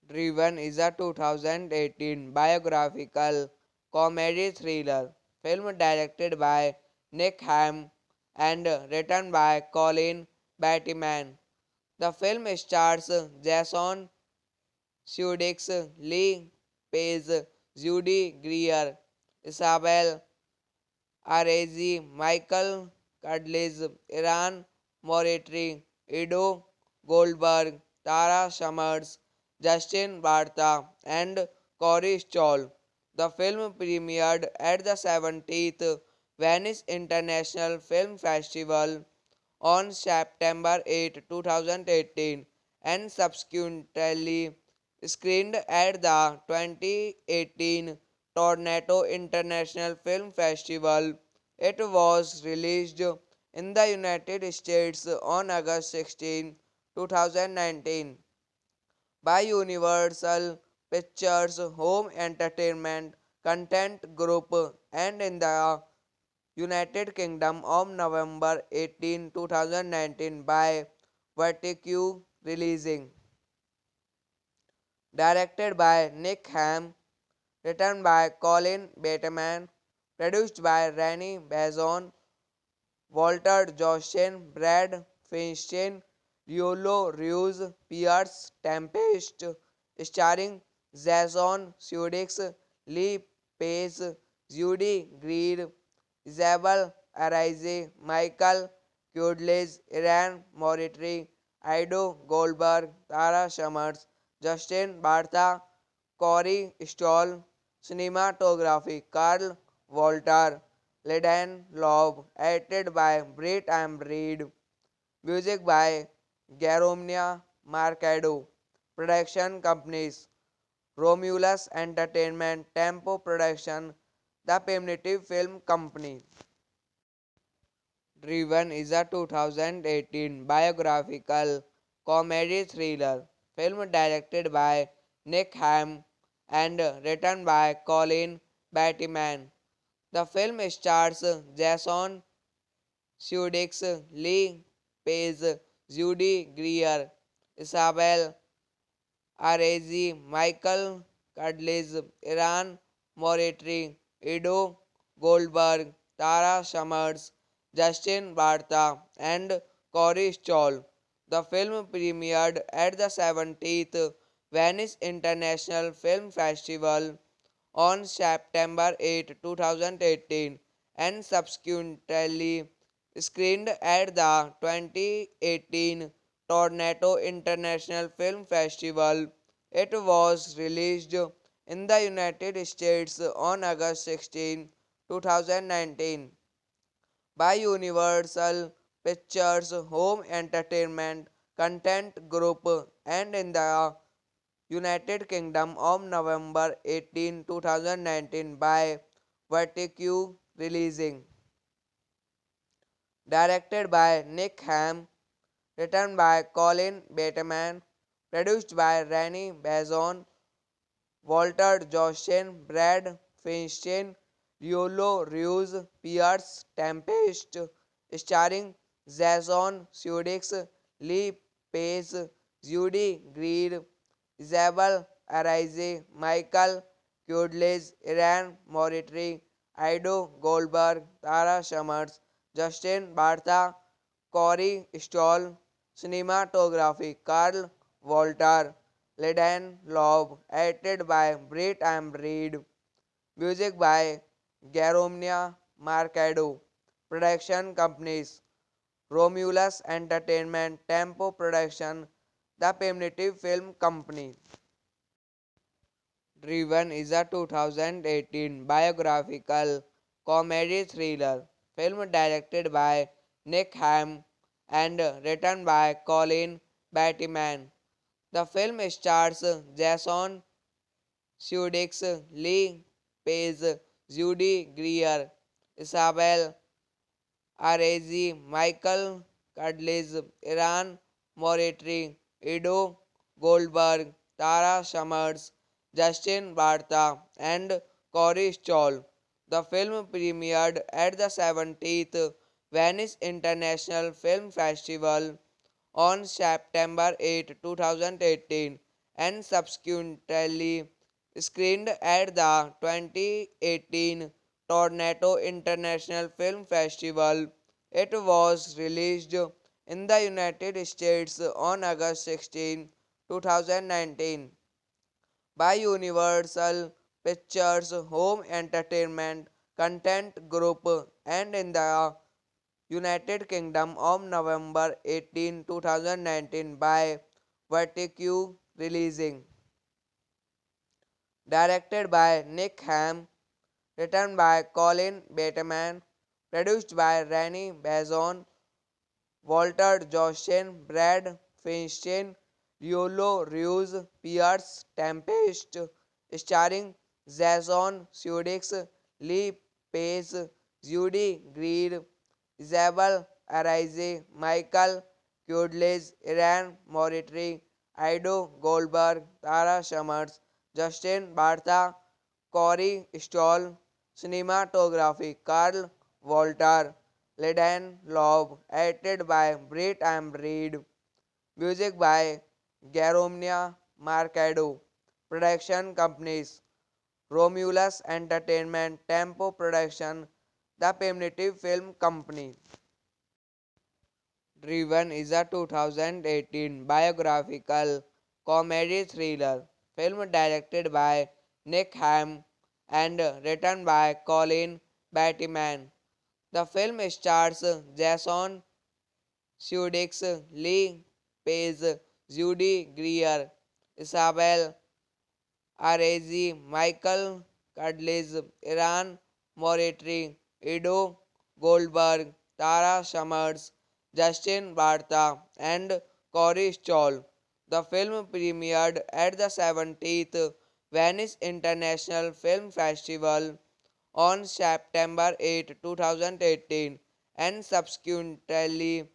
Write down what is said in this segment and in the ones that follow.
Driven is a 2018 biographical comedy thriller film directed by Nick Hamm and written by Colin Bateman. The film stars Jason Sudeikis, Lee Pace, Judy Greer, Isabel Arezi, Michael Cudlitz, Iran Moritri, Edo Goldberg, Tara Summers, Justin Bartha, and Corey Stoll. The film premiered at the 70th Venice International Film Festival on September 8, 2018, and subsequently screened at the 2018 Toronto International Film Festival. It was released in the United States on August 16, 2019 by Universal Pictures Home Entertainment Content Group and in the United Kingdom on November 18, 2019 by Vertigo Releasing. Directed by Nick Hamm, written by Colin Bateman, produced by Rennie Bazon, Walter Jostin, Brad Feinstein, Riolo Ruiz, Pierce Tempest, starring Jason Sudeikis, Lee Pace, Judy Greer, Isabel Arise, Michael Cudlitz, Iran Moritri, Ido Goldberg, Tara Summers, Justin Bartha, Corey Stoll, cinematography Carl Walter, Ledan Loeb, edited by Brett M. Reed, music by Garomnia Marcado, production companies Romulus Entertainment, Tempo Production, The Primitive Film Company. Driven is a 2018 biographical comedy thriller film directed by Nick Hamm and written by Colin Bateman. The film stars Jason Sudeikis, Lee Pace, Judy Greer, Isabel Arezi, Michael Cudlitz, Iran Moritri, Edo Goldberg, Tara Summers, Justin Bartha, and Corey Stoll. The film premiered at the 70th Venice International Film Festival on September 8, 2018, and subsequently screened at the 2018 Toronto International Film Festival. It was released in the United States on August 16, 2019 by Universal Pictures Home Entertainment Content Group and in the United Kingdom on November 18, 2019 by Vertigo Releasing. Directed by Nick Ham, written by Colin Bateman, produced by Rennie Bazon, Walter Joshin, Brad Feinstein, Riolo Ruiz, Pierce Tempest, starring Jason Sudeikis, Lee Pace, Judy Greer, Isabel Arise, Michael Kudlis, Iran Moritri, Ido Goldberg, Tara Summers, Justin Bartha, Corey Stoll, cinematography Carl Walter, Ledan Loeb, edited by Brett and Reed, music by Garomnia Marcado, production companies Romulus Entertainment, Tempo Production, The Primitive Film Company. Driven is a 2018 biographical comedy thriller film directed by Nick Ham and written by Colin Bateman. The film stars Jason Sudeikis, Lee Pace, Judy Greer, Isabel Arezi, Michael Cudlitz, Iran Moritri, Ido Goldberg, Tara Summers, Justin Bartha, and Corey Stoll. The film premiered at the 70th Venice International Film Festival on September 8, 2018, and subsequently screened at the 2018 Toronto International Film Festival. It was released in the United States on August 16, 2019 by Universal Pictures Home Entertainment Content Group and in the United Kingdom on November 18, 2019 by Vertigo Releasing. Directed by Nick Ham, written by Colin Bateman, produced by Rennie Bazon, Walter Joshin, Brad Feinstein, Riolo Ruiz, Pierce Tempest, starring Jason Sudeikis, Lee Pace, Judy Greer, Isabel Arise, Michael Kudlis, Iran Moritri, Ido Goldberg, Tara Summers, Justin Bartha, Corey Stoll, cinematography Carl Walter, Ledan Loeb, edited by Brett and Reed, music by Garomnia Marcado, production companies Romulus Entertainment, Tempo Production, The Primitive Film Company. Driven is a 2018 biographical comedy thriller film directed by Nick Ham and written by Colin Bateman. The film stars Jason Sudeikis, Lee Pace, Judy Greer, Isabel Arezi, Michael Cudlitz, Iran Moritri, Ido Goldberg, Tara Summers, Justin Bartha, and Corey Stoll. The film premiered at the 70th Venice International Film Festival on September 8, 2018, and subsequently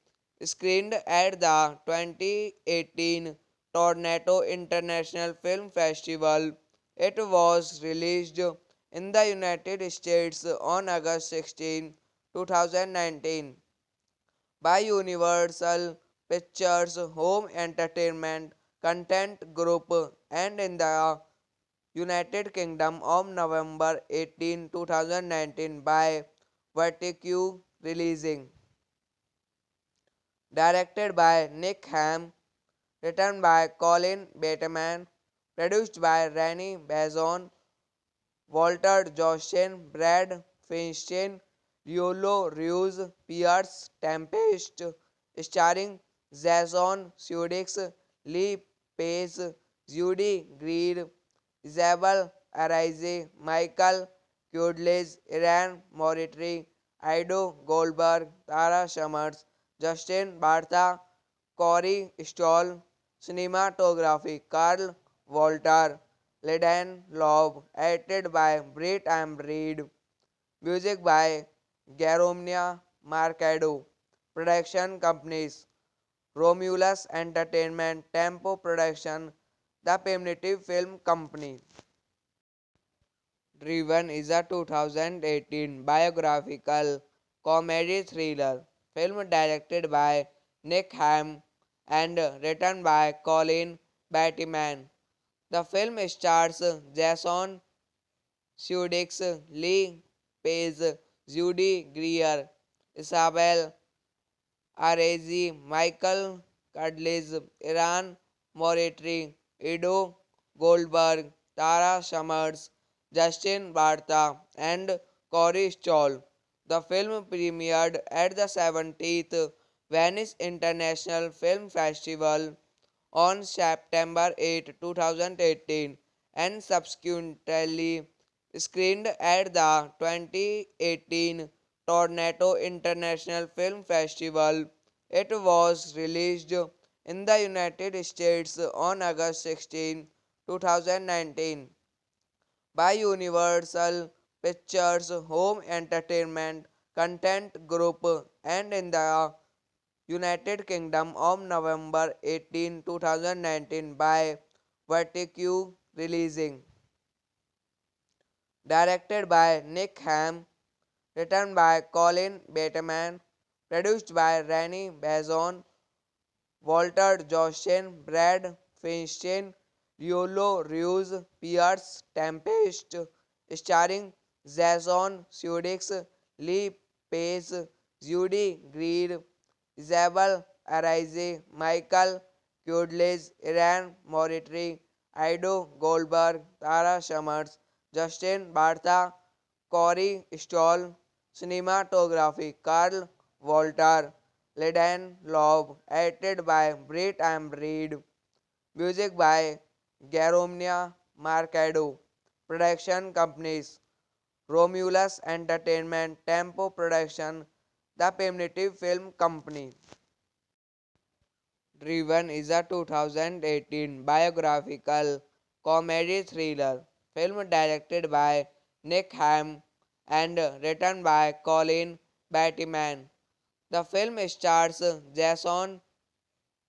screened at the 2018 Toronto International Film Festival. It was released in the United States on August 16, 2019 by Universal Pictures Home Entertainment Content Group and in the United Kingdom on November 18, 2019 by Vertigo Releasing. Directed by Nick Ham, written by Colin Bateman, produced by Rennie Bazon, Walter Joshin, Brad Feinstein, Riolo Ruiz, Pierce Tempest, starring Jason Sudeikis, Lee Pace, Judy Greer, Isabel Arise, Michael Kudlis, Iran Moritri, Ido Goldberg, Tara Summers, Justin Bartha, Corey Stoll, cinematography Carl Walter, Ledan Loeb, edited by Brett and Reed, music by Garomnia Marcado, production companies Romulus Entertainment, Tempo Production, The Primitive Film Company. Driven is a 2018 biographical comedy thriller film directed by Nick Ham and written by Colin Battyman. The film stars Jason Sudeikis, Lee Pace, Judy Greer, Isabel Arezi, Michael Cudlitz, Iran Moritri, Ido Goldberg, Tara Summers, Justin Bartha, and Corey Stoll. The film premiered at the 70th Venice International Film Festival on September 8, 2018, and subsequently screened at the 2018 Toronto International Film Festival. It was released in the United States on August 16, 2019 by Universal Pictures Home Entertainment Content Group and in the United Kingdom on November 18, 2019 by Vertigo Releasing. Directed by Nick Ham, written by Colin Bateman, produced by Rennie Bazon, Walter Joshin, Brad Feinstein, Riolo Ruiz, Pierce Tempest, starring Jason Sudeikis, Lee Pace, Judy Greer, Isabel Arise, Michael Kudlis, Iran Moritri, Ido Goldberg, Tara Summers, Justin Bartha, Corey Stoll, cinematography Carl Walter, Ledan Loeb, edited by Brett and Reed, music by Garomnia Marcado, production companies Romulus Entertainment, Tempo Production, The Primitive Film Company. Driven is a 2018 biographical comedy thriller film directed by Nick Ham and written by Colin Battyman. The film stars Jason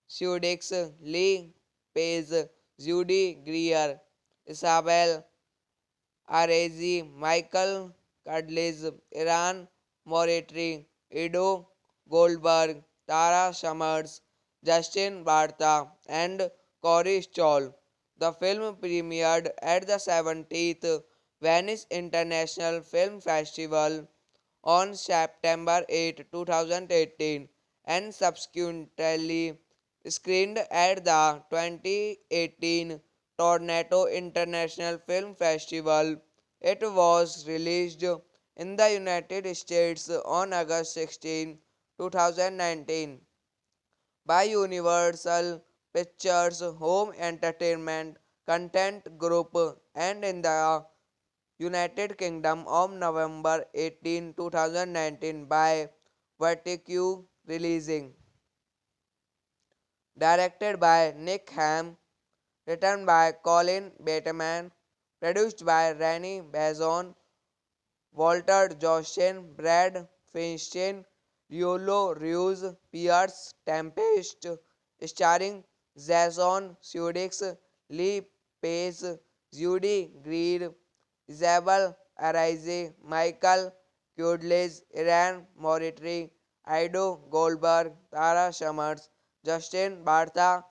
Sudeikis, Lee Pace, Judy Greer, Isabel Arezi, Michael Cudlitz, Iran Moritri, Ido Goldberg, Tara Summers, Justin Bartha, and Corey Stoll. The film premiered at the 70th Venice International Film Festival on September 8, 2018, and subsequently screened at the 2018 Toronto International Film Festival. It was released in the United States on August 16, 2019 by Universal Pictures Home Entertainment Content Group and in the United Kingdom on November 18, 2019 by Vertigo Releasing. Directed by Nick Ham, written by Colin Bateman, produced by Rennie Bazon, Walter Joshin, Brad Feinstein, Riolo Ruiz, Pierce Tempest, starring Jason Sudeikis, Lee Pace, Judy Greer, Isabel Arise, Michael Kudlis, Iran Moritri, Ido Goldberg, Tara Summers, Justin Bartha,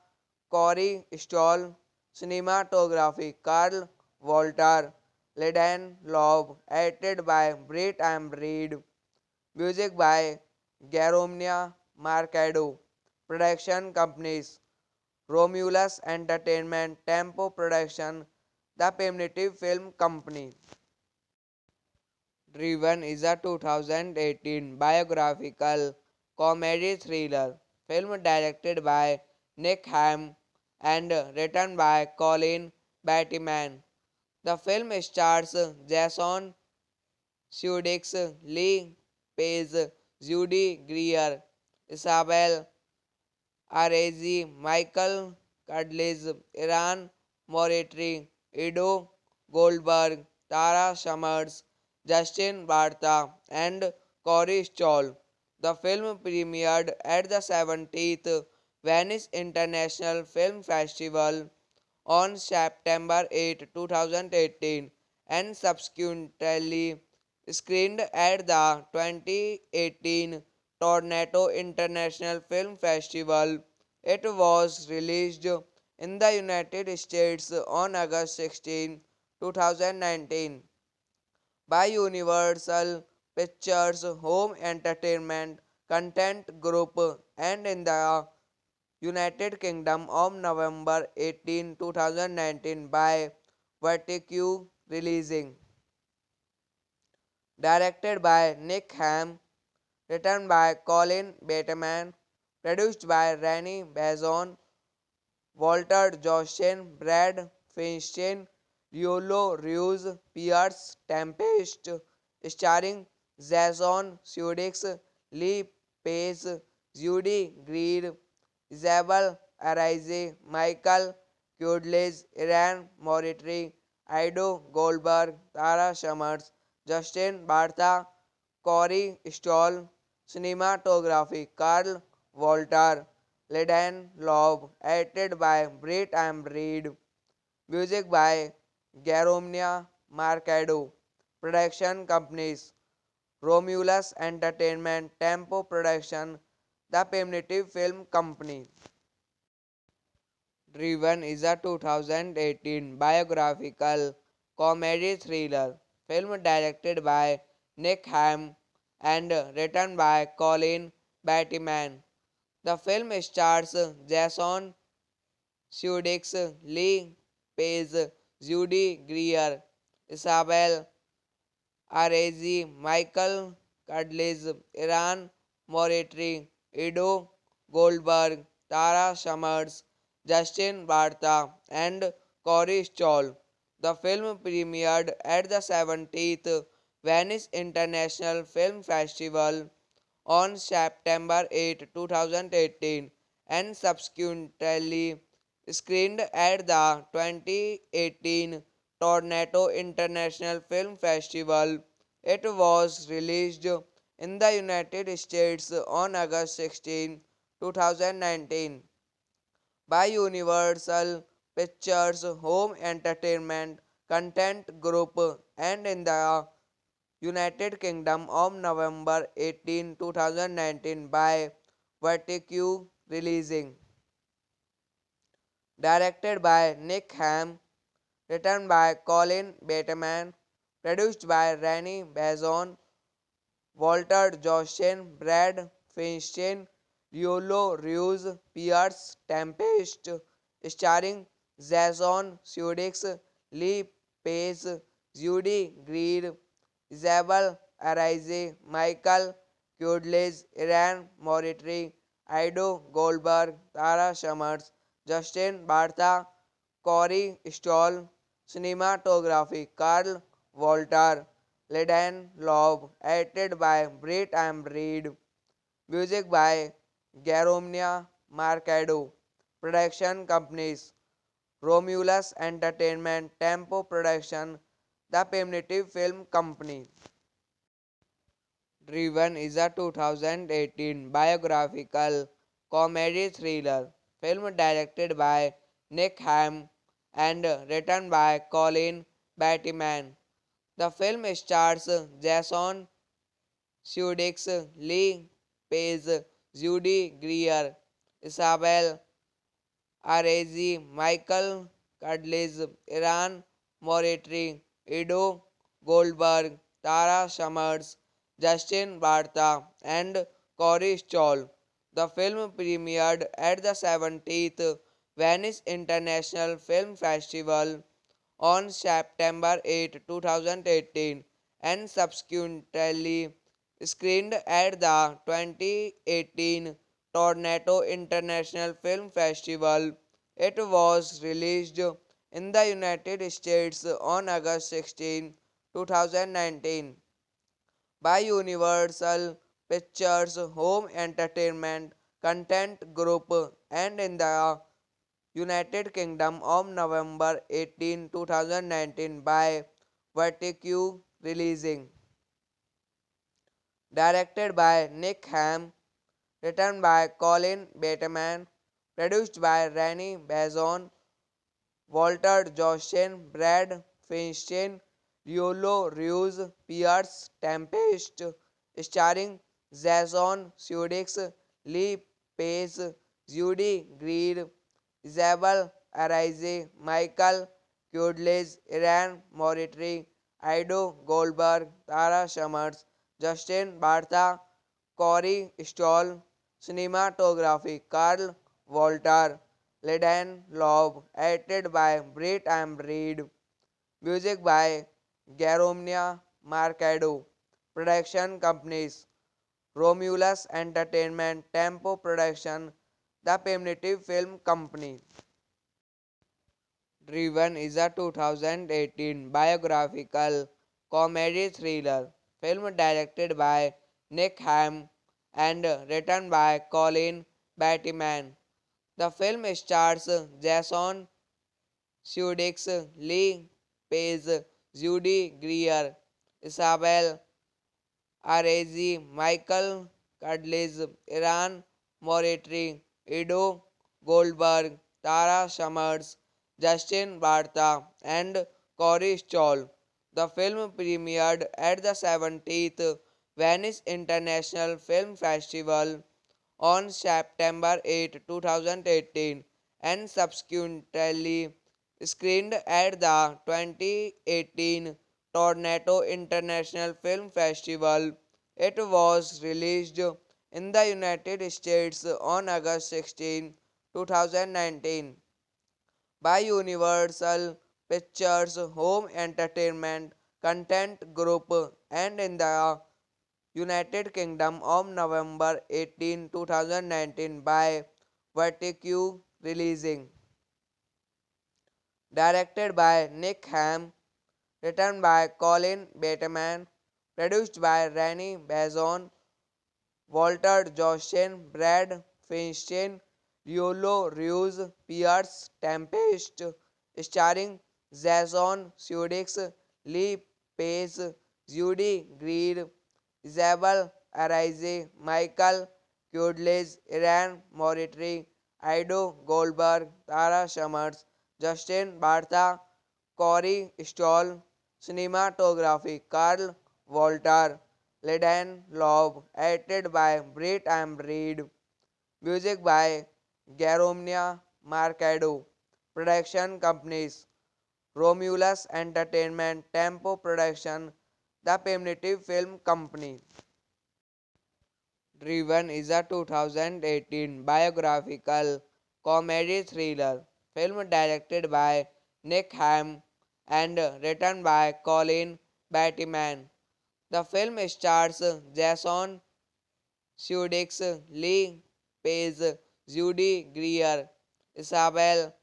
Corey Stoll, cinematography Carl Walter, Ledan Loeb, edited by Brett and Reed, music by Garomnia Marcado, production companies Romulus Entertainment, Tempo Production, The Primitive Film Company. Driven is a 2018 biographical comedy thriller film directed by Nick Ham and written by Colin Bateman. The film stars Jason Sudeikis, Lee Pace, Judy Greer, Isabel Arezi, Michael Cudlitz, Iran Moritri, Edo Goldberg, Tara Summers, Justin Bartha, and Corey Stoll. The film premiered at the 70th Venice International Film Festival on September 8, 2018, and subsequently screened at the 2018 Toronto International Film Festival. It was released in the United States on August 16, 2019 by Universal Pictures Home Entertainment Content Group and in the United Kingdom on November 18, 2019 by Vertigo Releasing. Directed by Nick Ham, written by Colin Bateman, produced by Rennie Bazon, Walter Joshen, Brad Feinstein, Riolo Ruse, Pierce Tempest, starring Jason Sudeikis, Lee Pace, Judy Greer, Isabel Arise, Michael Kudlis, Iran Moritri, Ido Goldberg, Tara Summers, Justin Bartha, Corey Stoll, cinematography Carl Walter, Ledan Loeb, edited by Brett and Reed, music by Garomnia Marcado, production companies Romulus Entertainment, Tempo Production, The Primitive Film Company. Driven is a 2018 biographical comedy thriller film directed by Nick Ham and written by Colin Bateman. The film stars Jason Sudeikis, Lee Pace, Judy Greer, Isabel Arezi, Michael Cudlitz, Iran Moritri, Edo Goldberg, Tara Summers, Justin Bartha, and Corey Stoll. The film premiered at the 70th Venice International Film Festival on September 8, 2018, and subsequently screened at the 2018 Toronto International Film Festival. It was released in the United States on August 16, 2019 by Universal Pictures Home Entertainment Content Group and in the United Kingdom on November 18, 2019 by Vertigo Releasing. Directed by Nick Ham, written by Colin Bateman, produced by Rennie Bazon, Walter Joshen, Brad Feinstein, Riolo Ruse, Pierce Tempest, starring Jason Sudeikis, Lee Pace, Judy Greer, Isabel Arise, Michael Kudlis, Iran Moritri, Ido Goldberg, Tara Summers, Justin Bartha, Corey Stoll, cinematography Carl Walter, Ledan Loeb, edited by Brett and Reed, music by Garomnia Marcado, production companies Romulus Entertainment, Tempo Production, The Primitive Film Company. Driven is a 2018 biographical comedy thriller film directed by Nick Ham and written by Colin Bateman. The film stars Jason Sudeikis, Lee Pace, Judy Greer, Isabel Arezi, Michael Cudlitz, Iran Moritri, Edo Goldberg, Tara Summers, Justin Bartha, and Corey Stoll. The film premiered at the 70th Venice International Film Festival on September 8, 2018, and subsequently screened at the 2018 Toronto International Film Festival. It was released in the United States on August 16, 2019 by Universal Pictures Home Entertainment Content Group and in the United Kingdom on November 18, 2019 by Vertigo Releasing. Directed by Nick Ham, written by Colin Bateman, produced by Rennie Bazon, Walter Joshin, Brad Feinstein, Riolo Ruiz, Pierce Tempest, starring Jason Sudeikis, Lee Pace, Judy Greer, Isabel Arise, Michael Kudlis, Iran Moritri, Ido Goldberg, Tara Summers, Justin Bartha, Corey Stoll, cinematography Carl Walter, Ledan Loeb, edited by Brett and Reed, music by Garomnia Marcado, production companies Romulus Entertainment, Tempo Production, The Primitive Film Company. Driven is a 2018 biographical comedy thriller film directed by Nick Ham and written by Colin Bateman. The film stars Jason Sudeikis, Lee Pace, Judy Greer, Isabel Arezi, Michael Cudlitz, Iran Moritri, Ido Goldberg, Tara Summers, Justin Bartha, and Corey Stoll. The film premiered at the 70th Venice International Film Festival on September 8, 2018 and subsequently screened at the 2018 Toronto International Film Festival. It was released in the United States on August 16, 2019 by Universal Pictures Home Entertainment Content Group and in the United Kingdom on November 18, 2019 by Vertigo Releasing. Directed by Nick Ham, written by Colin Bateman, produced by Rennie Bazon, Walter Joshin, Brad Feinstein, Riolo Ruiz, Pierce Tempest, starring Jason Sudeikis, Lee Pace, Judy Greer, Isabel Arise, Michael Kudlis, Iran Moritri, Ido Goldberg, Tara Summers, Justin Bartha, Corey Stoll, cinematography Carl Walter, Ledan Loeb, edited by Brett and Reed, music by Garomnia Marcado, production companies Romulus Entertainment, Tempo Production, The Primitive Film Company. Driven is a 2018 biographical comedy thriller film directed by Nick Ham and written by Colin Bateman. The film stars Jason Sudeikis, Lee Pace, Judy Greer, Isabel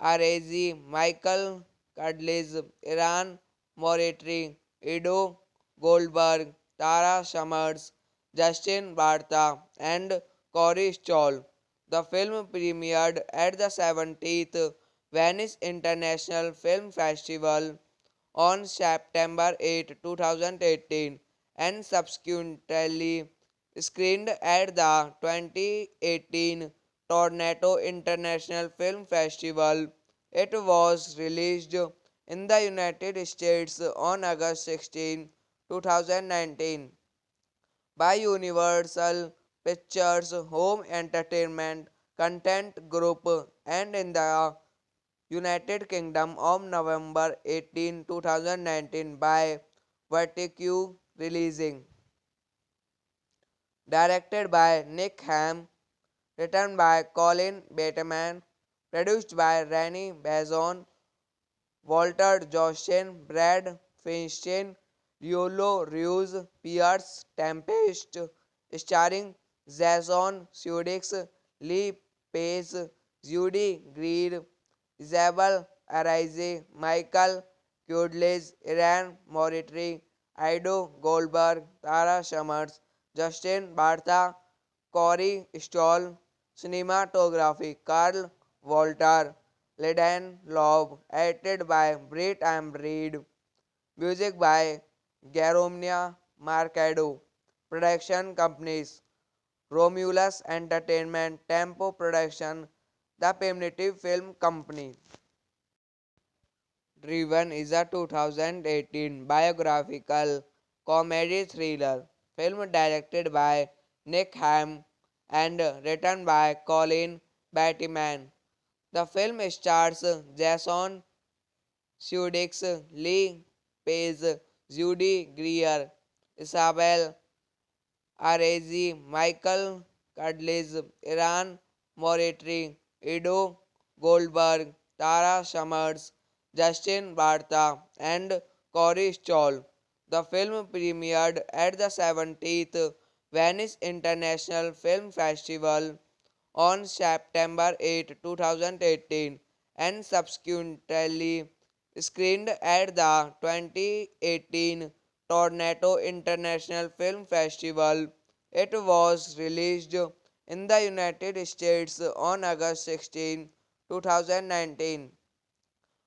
Arezi, Michael Cudlitz, Iran Moritri, Ido Goldberg, Tara Summers, Justin Bartha, and Corey Stoll. The film premiered at the 70th Venice International Film Festival on September 8, 2018 and subsequently screened at the 2018 Toronto International Film Festival. It was released in the United States on August 16, 2019 by Universal Pictures Home Entertainment Content Group and in the United Kingdom on November 18, 2019 by Vertigo Releasing. Directed by Nick Ham, written by Colin Bateman, produced by Rennie Bazon, Walter Joshin, Brad Feinstein, Riolo Ruiz, Pierce Tempest, starring Jason Sudeikis, Lee Pace, Judy Greer, Isabel Arise, Michael Kudlis, Iran Moritri, Ido Goldberg, Tara Summers, Justin Bartha, Corey Stoll, cinematography Carl Walter, Ledan Loeb, edited by Britt and Reed, music by Garomnia Marcado, production companies Romulus Entertainment, Tempo Production, The Primitive Film Company. Driven is a 2018 biographical comedy thriller film directed by Nick Ham and written by Colin Bateman. The film stars Jason Sudeikis, Lee Pace, Judy Greer, Isabel Arezi, Michael Cudlitz, Iran Moritri, Ido Goldberg, Tara Summers, Justin Bartha, and Corey Stoll. The film premiered at the 70th Venice International Film Festival on September 8, 2018, and subsequently screened at the 2018 Toronto International Film Festival. It was released in the United States on August 16, 2019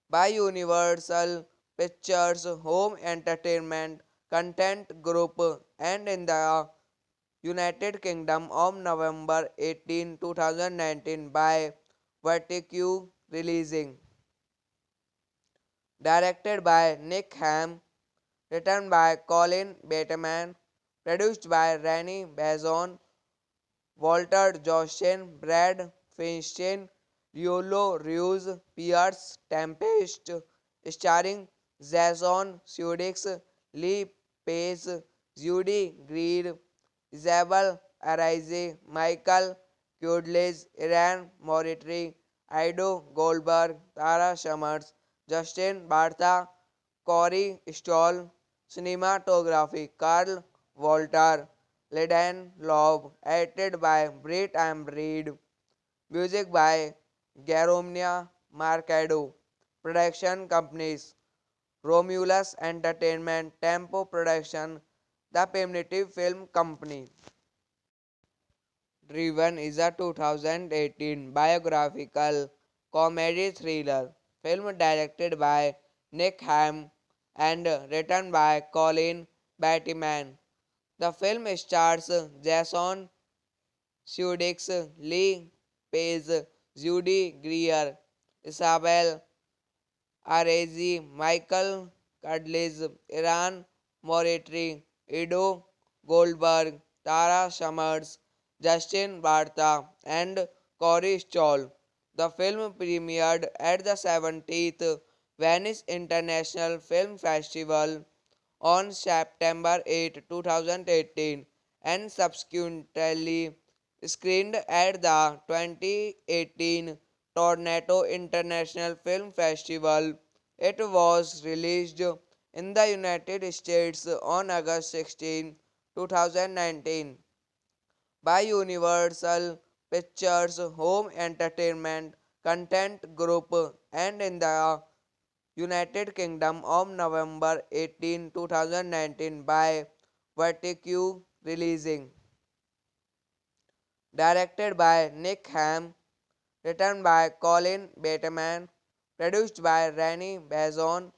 by Universal Pictures Home Entertainment Content Group and in the United Kingdom on November 18, 2019 by Vertigo Releasing. Directed by Nick Ham, written by Colin Bateman, produced by Rennie Bazon, Walter Jostin, Brad Feinstein, Riolo Ruiz, Pierce Tempest, starring Jason Sudeikis, Lee Pace, Judy Greer, Isabel Arise, Michael Kudlis, Iran Moritri, Ido Goldberg, Tara Summers, Justin Bartha, Corey Stoll, cinematography Carl Walter, Ledan Loeb, edited by Britt and Reed, music by Garomnia Marcado, production companies Romulus Entertainment, Tempo Production, The Primitive Film Company. Driven is a 2018 biographical comedy thriller film directed by Nick Ham and written by Colin Bateman. The film stars Jason Sudeikis, Lee Pace, Judy Greer, Isabel Arezi, Michael Cudlitz, Iran Moritri, Ido Goldberg, Tara Summers, Justin Bartha, and Corey Stoll. The film premiered at the 70th Venice International Film Festival on September 8, 2018, and subsequently screened at the 2018 Toronto International Film Festival. It was released in the United States on August 16, 2019 by Universal Pictures Home Entertainment Content Group and in the United Kingdom on November 18, 2019 by Vertigo Releasing. Directed by Nick Ham, written by Colin Bateman, produced by Rennie Bazon,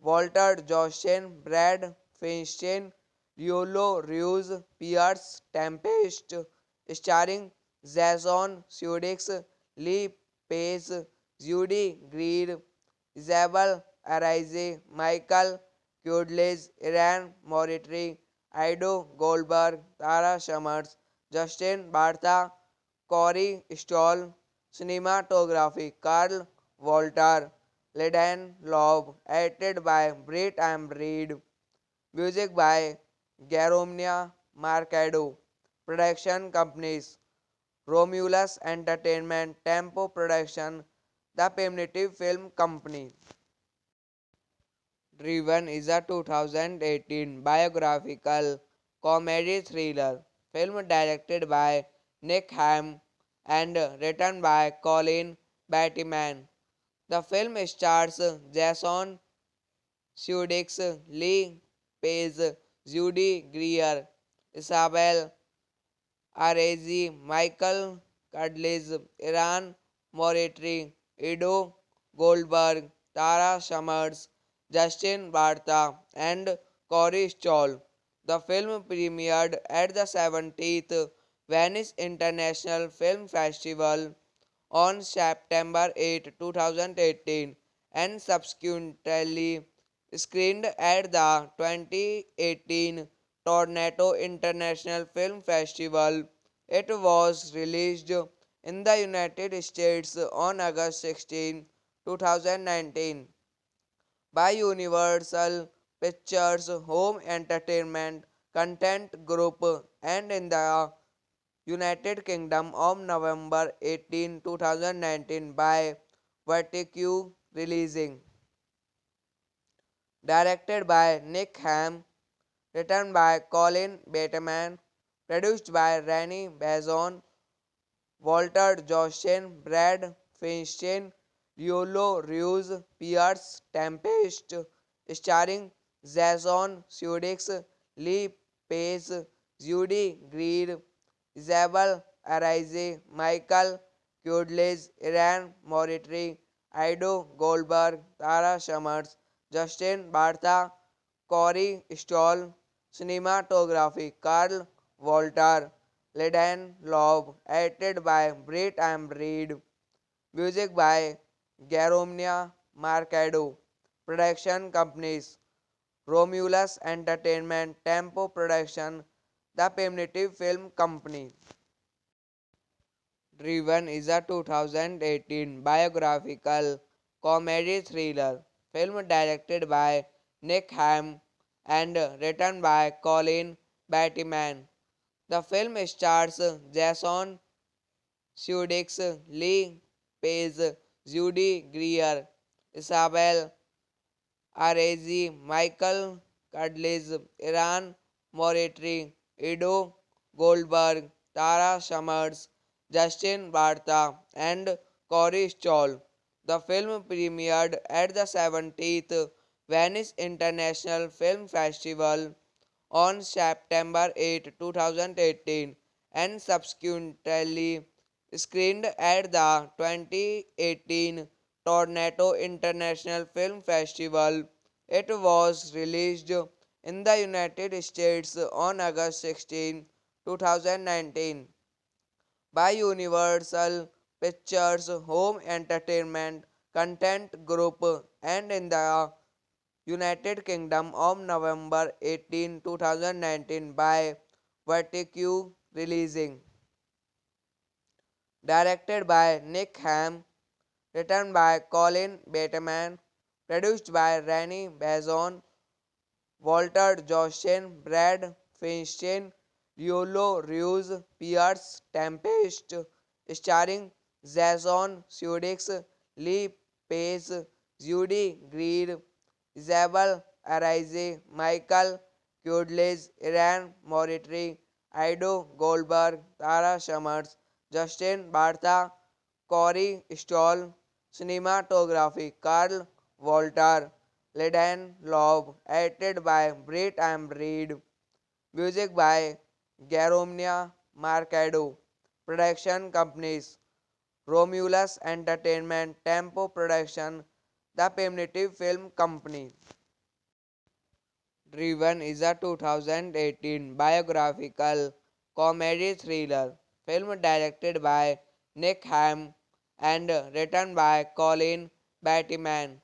Walter Jostin, Brad Feinstein, Riolo Ruiz, Pierce Tempest, starring Jason Sudeikis, Lee Pace, Judy Greer, Isabel Arise, Michael Kudlis, Iran Moritri, Ido Goldberg, Tara Summers, Justin Bartha, Corey Stoll, cinematography Carl Walter, Ledan Loeb, edited by Britt and Reed, music by Garomnia Marcado, production companies Romulus Entertainment, Tempo Production, The Primitive Film Company. Driven is a 2018 biographical comedy thriller film directed by Nick Ham and written by Colin Bateman. The film stars Jason Sudeikis, Lee Pace, Judy Greer, Isabel Arezi, Michael Cudlitz, Iran Moritri, Edo Goldberg, Tara Summers, Justin Bartha, and Corey Stoll. The film premiered at the 70th Venice International Film Festival on September 8, 2018, and subsequently screened at the 2018 Toronto International Film Festival. It was released in the United States on August 16, 2019 by Universal Pictures Home Entertainment Content Group and in the United Kingdom on November 18, 2019 by Vertigo Releasing. Directed by Nick Ham, written by Colin Bateman, produced by Rennie Bazon, Walter Jostin, Brad Feinstein, Riolo Ruiz, Pierce Tempest, starring Jason Sudeikis, Lee Pace, Judy Greer, Isabel Arise, Michael Cudlitz, Iran Moritri, Ido Goldberg, Tara Summers, Justin Bartha, Corey Stoll, cinematography Carl Walter, Ledan Loeb, edited by Brett and Reed, music by Garomnia Marcado, production companies Romulus Entertainment, Tempo Production, The Primitive Film Company. Driven is a 2018 biographical comedy thriller film directed by Nick Ham and written by Colin Bateman. The film stars Jason Sudeikis, Lee Pace, Judy Greer, Isabel Arezi, Michael Cudlitz, Iran Moritri, Edo Goldberg, Tara Summers, Justin Bartha, and Corey Stoll. The film premiered at the 70th Venice International Film Festival on September 8, 2018, and subsequently screened at the 2018 Toronto International Film Festival. It was released in the United States on August 16, 2019 by Universal Pictures Home Entertainment Content Group and in the United Kingdom on November 18, 2019 by Vertigo Releasing. Directed by Nick Ham, written by Colin Bateman, produced by Rennie Bazon, Walter Jostin, Brad Feinstein, Riolo Ruiz, Pierce Tempest, starring Jason Sudeikis, Lee Pace, Judy Greer, Isabel Arise, Michael Cudlitz, Iran Moritri, Ido Goldberg, Tara Summers, Justin Bartha, Corey Stoll, cinematography Carl Walter, Ledan Loeb, edited by Brett and Reed, music by Garomnia Marcado, production companies Romulus Entertainment, Tempo Production, The Primitive Film Company. Driven is a 2018 biographical comedy thriller film directed by Nick Ham and written by Colin Bateman.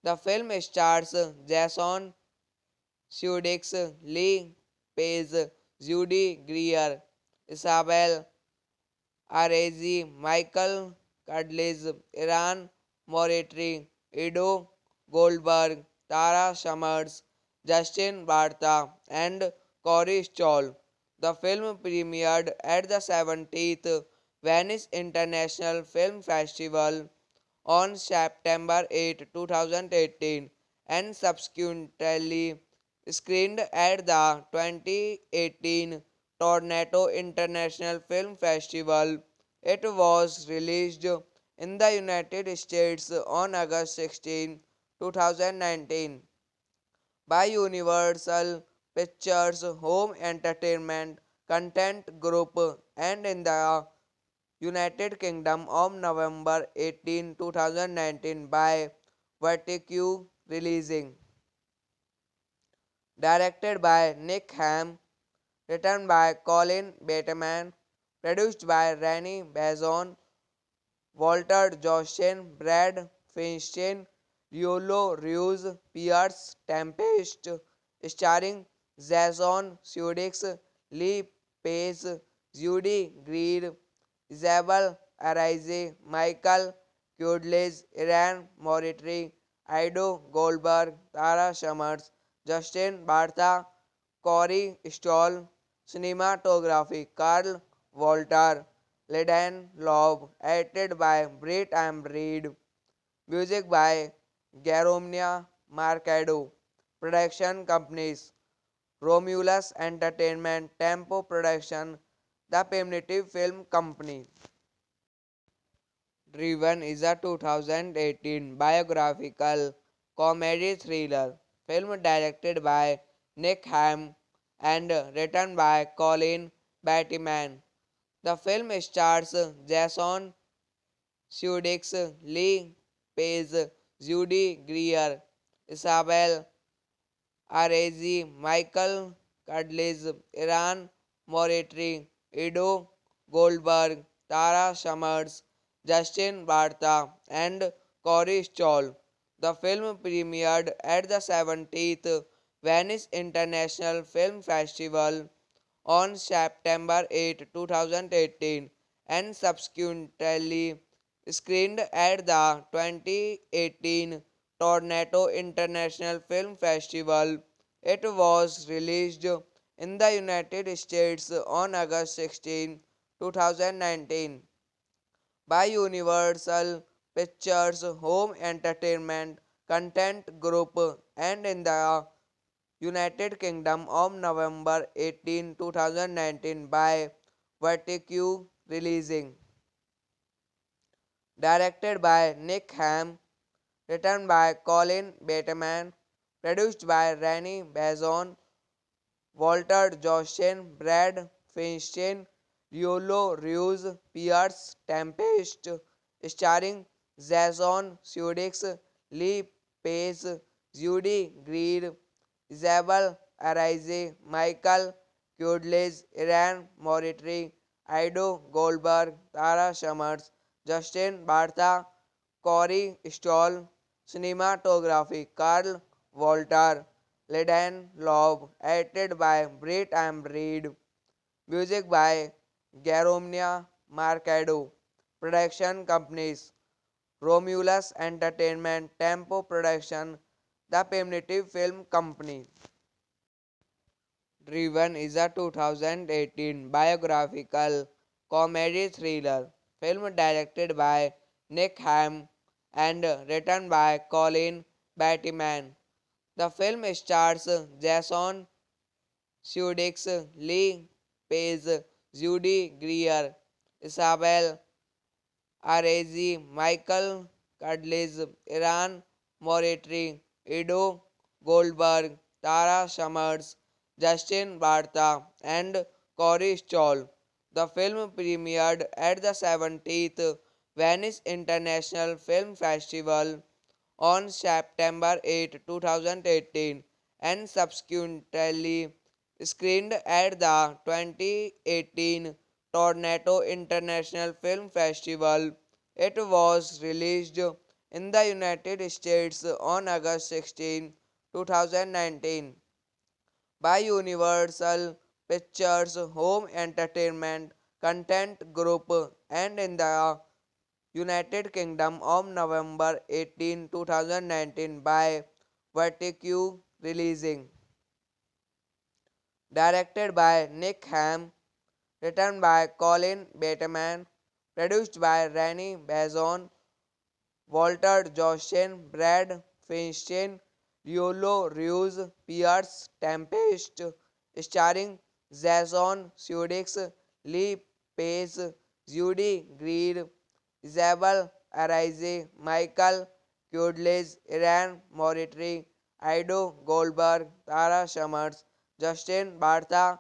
The film stars Jason Sudeikis, Lee Pace, Judy Greer, Isabel Arezi, Michael Cudlitz, Iran Moritri, Edo Goldberg, Tara Summers, Justin Bartha, and Corey Stoll. The film premiered at the 70th Venice International Film Festival on September 8, 2018, and subsequently screened at the 2018 Toronto International Film Festival. It was released in the United States on August 16, 2019 by Universal Pictures Home Entertainment Content Group and in the United Kingdom on November 18, 2019 by Vertigo Releasing. Directed by Nick Ham, written by Colin Bateman, produced by Rennie Bazon, Walter Joshin, Brad Feinstein, Riolo Ruiz, Pierce Tempest, starring Jason Sudeikis, Lee Pace, Judy Greer, Isabel Arise, Michael Kudlis, Iran Moritri, Ido Goldberg, Tara Summers, Justin Bartha, Corey Stoll, cinematography Carl Walter, Ledan Loeb, edited by Brett and Breed, music by Garomnia Marcado, production companies Romulus Entertainment, Tempo Production, The Primitive Film Company. Driven is a 2018 biographical comedy thriller film directed by Nick Ham and written by Colin Bateman. The film stars Jason Sudeikis, Lee Pace, Judy Greer, Isabel Arezi, Michael Cudlitz, Iran Moritri, Ido Goldberg, Tara Summers, Justin Bartha, and Corey Stoll. The film premiered at the 70th Venice International Film Festival on September 8, 2018 and subsequently screened at the 2018 Toronto International Film Festival. It was released in the United States on August 16, 2019 by Universal Pictures Home Entertainment Content Group and in the United Kingdom on November 18, 2019 by Vertigo Releasing. Directed by Nick Ham, written by Colin Bateman, produced by Rennie Bazon, Walter Joshin, Brad Feinstein, Riolo Ruiz, Pierce Tempest, starring Jason Sudeikis, Lee Pace, Judy Greer, Isabel Arise, Michael Kudlis, Iran Moritri, Ido Goldberg, Tara Summers, Justin Bartha, Corey Stoll, cinematography Carl Walter, Ledan Loeb, edited by Brett and Breed, music by Garomnia Marcado, production companies Romulus Entertainment, Tempo Production, The Primitive Film Company. Driven is a 2018 biographical comedy thriller film directed by Nick Ham and written by Colin Bateman. The film stars Jason Sudeikis, Lee Pace, Judy Greer, Isabel Arezi, Michael Cudlitz, Iran Moritri, Ido Goldberg, Tara Summers, Justin Bartha, and Corey Stoll. The film premiered at the 70th Venice International Film Festival on September 8, 2018 and subsequently screened at the 2018 Toronto International Film Festival. It was released in the United States on August 16, 2019 by Universal Pictures Home Entertainment Content Group and in the United Kingdom on November 18, 2019 by Vertigo Releasing. Directed by Nick Ham, written by Colin Bateman, produced by Rennie Bazon, Walter Joshin, Brad Feinstein, Riolo Ruiz, Pierce Tempest, starring Jason Sudeikis, Lee Pace, Judy Greer, Isabel Arise, Michael Kudlis, Iran Moritri, Ido Goldberg, Tara Summers, Justin Bartha,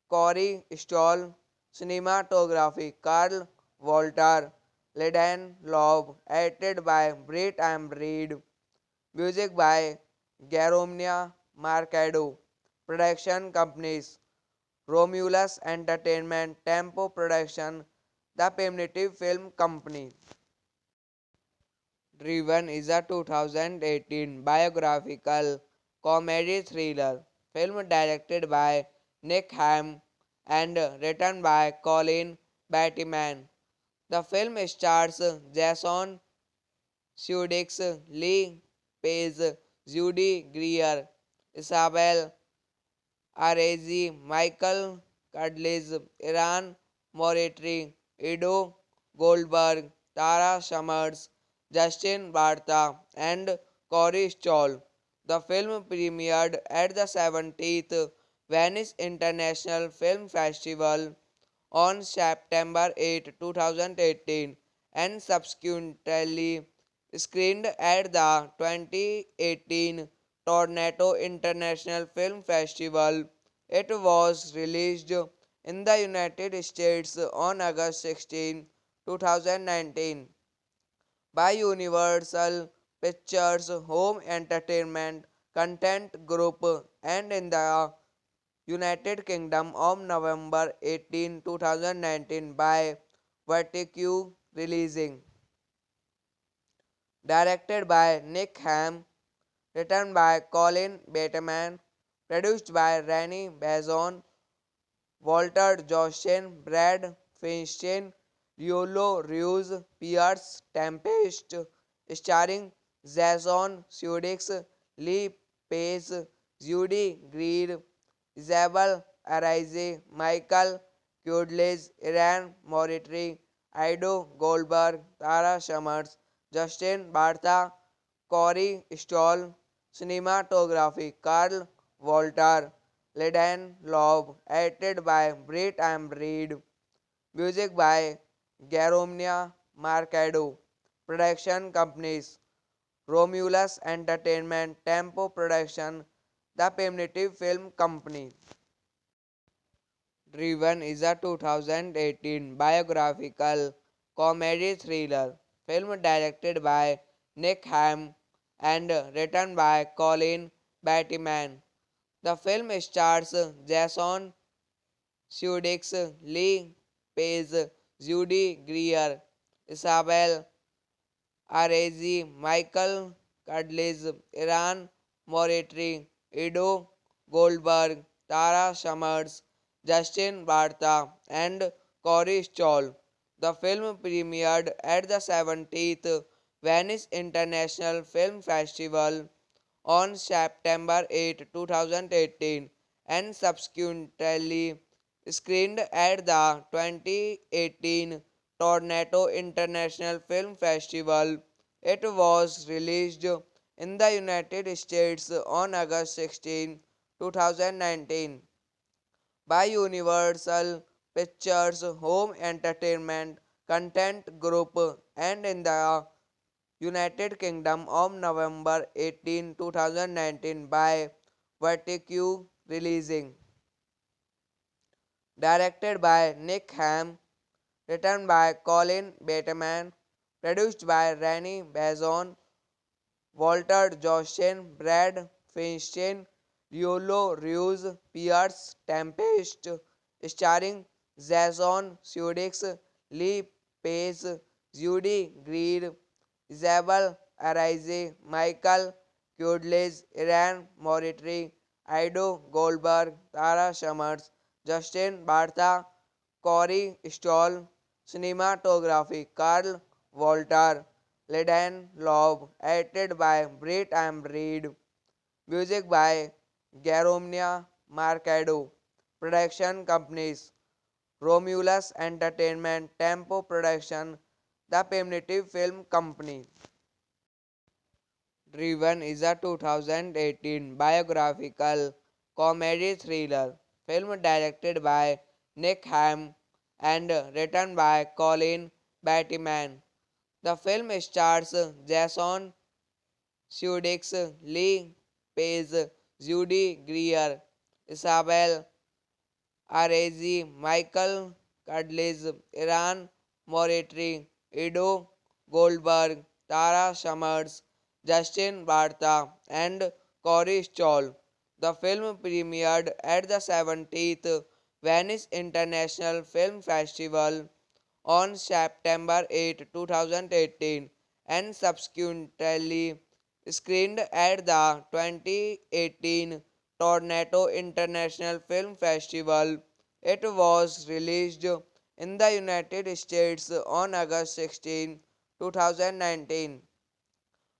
Corey Stoll, cinematography Carl Walter, Ledan Loeb, edited by Britt and Reed, music by Garomnia Marcado, production companies Romulus Entertainment, Tempo Production, The Primitive Film Company. Driven is a 2018 biographical comedy thriller film directed by Nick Ham and written by Colin Battyman. The film stars Jason Sudeikis, Lee Pace, Judy Greer, Isabel Arezi, Michael Cudlitz, Iran Moritri, Ido Goldberg, Tara Summers, Justin Bartha, and Corey Stoll. The film premiered at the 70th Venice International Film Festival on September 8, 2018, and subsequently screened at the 2018 Toronto International Film Festival. It was released in the United States on August 16, 2019 by Universal Pictures Home Entertainment Content Group and in the United Kingdom on November 18, 2019 by Vertigo Releasing. Directed by Nick Ham, written by Colin Bateman, produced by Rennie Bazon, Walter Jostin, Brad Feinstein, Riolo Ruiz, Pierce Tempest, starring Jason Sudeikis, Lee Pace, Judy Greer, Isabel Arise, Michael Kudlis, Iran Moritri, Ido Goldberg, Tara Summers, Justin Bartha, Corey Stoll, cinematography Carl Walter, Ledan Loeb, edited by Britt and Reed, music by Garomnia Marcado, production companies Romulus Entertainment, Tempo Production, The Primitive Film Company. Driven is a 2018 biographical comedy thriller film directed by Nick Ham and written by Colin Battyman. The film stars Jason Sudeikis, Lee Pace, Judy Greer, Isabel Arezi, Michael Cudlitz, Iran Moritri, Ido Goldberg, Tara Summers, Justin Bartha, and Corey Stoll. The film premiered at the 70th Venice International Film Festival on September 8, 2018, and subsequently screened at the 2018 Toronto International Film Festival. It was released in the United States on August 16, 2019 by Universal Pictures Home Entertainment Content Group and in the United Kingdom on November 18, 2019 by Vertigo Releasing. Directed by Nick Ham, written by Colin Bateman, produced by Rennie Bazon, Walter Jostin, Brad Feinstein, Riolo Ruiz, Pierce Tempest, starring Jason Sudeikis, Lee Pace, Judy Greer, Isabel Arise, Michael Kudlis, Iran Moritri, Ido Goldberg, Tara Summers, Justin Bartha, Corey Stoll, cinematography Carl Walter, Ledan Loeb, edited by Britt and Reed, music by Garomnia Marcado, production companies Romulus Entertainment, Tempo Production, The Primitive Film Company. Driven is a 2018 biographical comedy thriller film directed by Nick Hamm and written by Colin Bateman. The film stars Jason Sudeikis, Lee Pace, Judy Greer, Isabel Arezi, Michael Cudlitz, Iran Moritri, Edo Goldberg, Tara Summers, Justin Bartha, and Corey Stoll. The film premiered at the 70th Venice International Film Festival on September 8, 2018, and subsequently screened at the 2018 Toronto International Film Festival. It was released in the United States on August 16, 2019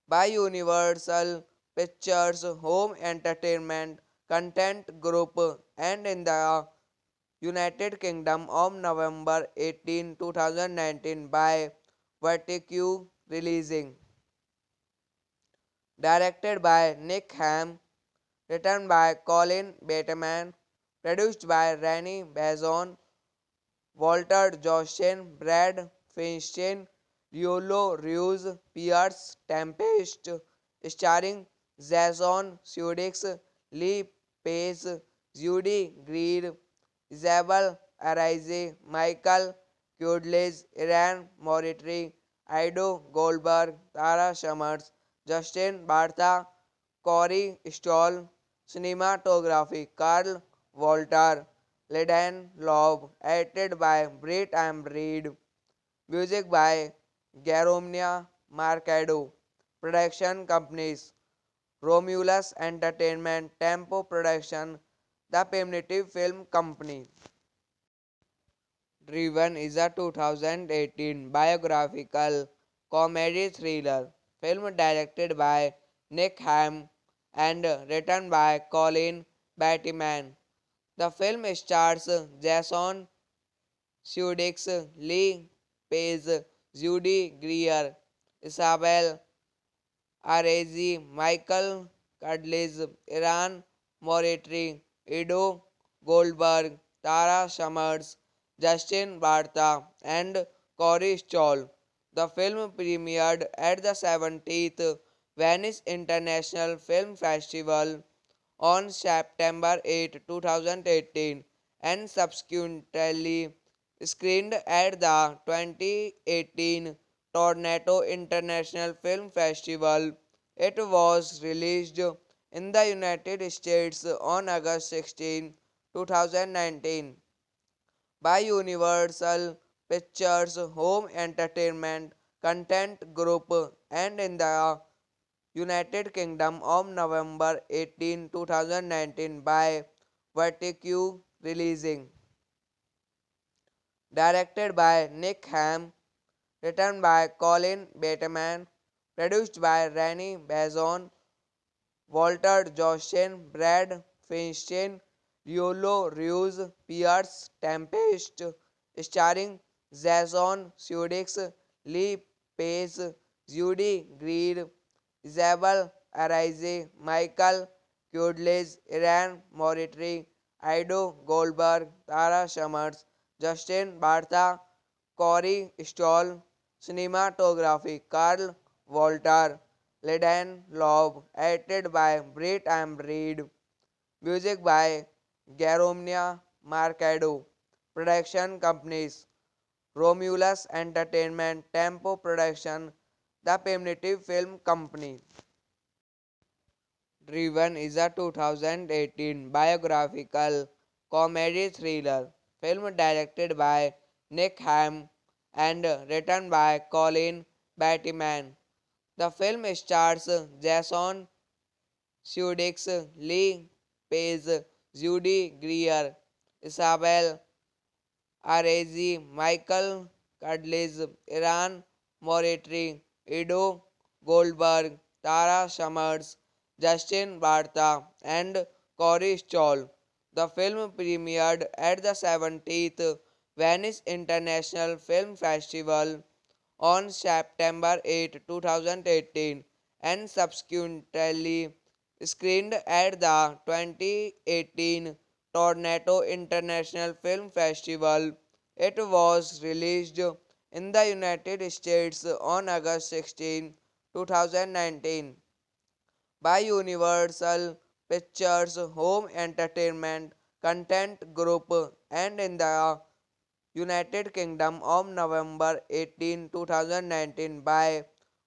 by Universal Pictures Home Entertainment Content Group and in the United Kingdom on November 18, 2019 by Vertigo Releasing. Directed by Nick Hamm, written by Colin Bateman, produced by Rennie Bazon, Walter Jostin, Brad Feinstein, Riolo Ruiz, Pierce Tempest, starring Jason Sudeikis, Lee Pace, Judy Greer, Isabel Arise, Michael Cudlitz, Iran Moritri, Ido Goldberg, Tara Summers, Justin Bartha, Corey Stoll, cinematography Carl Walter, Ledan Loeb, edited by Brett and Reed, music by Garomnia Marcado, production companies Romulus Entertainment, Tempo Production, The Primitive Film Company. Driven is a 2018 biographical comedy thriller film directed by Nick Hamm and written by Colin Bateman. The film stars Jason Sudeikis, Lee Pace, Judy Greer, Isabel Arezi, Michael Cudlitz, Iran Moritri, Edo Goldberg, Tara Summers, Justin Bartha, and Corey Stoll. The film premiered at the 70th Venice International Film Festival on September 8, 2018, and subsequently screened at the 2018 Toronto International Film Festival. It was released in the United States on August 16, 2019 by Universal Pictures Home Entertainment Content Group and in the United Kingdom on November 18, 2019 by Vertigo Releasing. Directed by Nick Hamm, written by Colin Bateman, produced by Rennie Bazon, Walter Jostin, Brad Feinstein, Riolo Ruiz, Pierce Tempest, starring Jason Sudeikis, Lee Pace, Judy Greer, Isabel Arise, Michael Cudlitz, Iran Moritri, Ido Goldberg, Tara Summers, Justin Bartha, Corey Stoll, cinematography Carl Walter, Ledan Loeb, edited by Brett and Reed, music by Garomnia Marcado, production companies Romulus Entertainment, Tempo Production, The Primitive Film Company. Driven is a 2018 biographical comedy thriller film directed by Nick Hamm and written by Colin Bateman. The film stars Jason Sudeikis, Lee Pace, Judy Greer, Isabel Arezi, Michael Cudlitz, Iran Moritri, Edo Goldberg, Tara Summers, Justin Bartha, and Corey Stoll. The film premiered at the 70th Venice International Film Festival on September 8, 2018, and subsequently screened at the 2018 Toronto International Film Festival. It was released in the United States on August 16, 2019 by Universal Pictures Home Entertainment Content Group and in the United Kingdom on November 18, 2019 by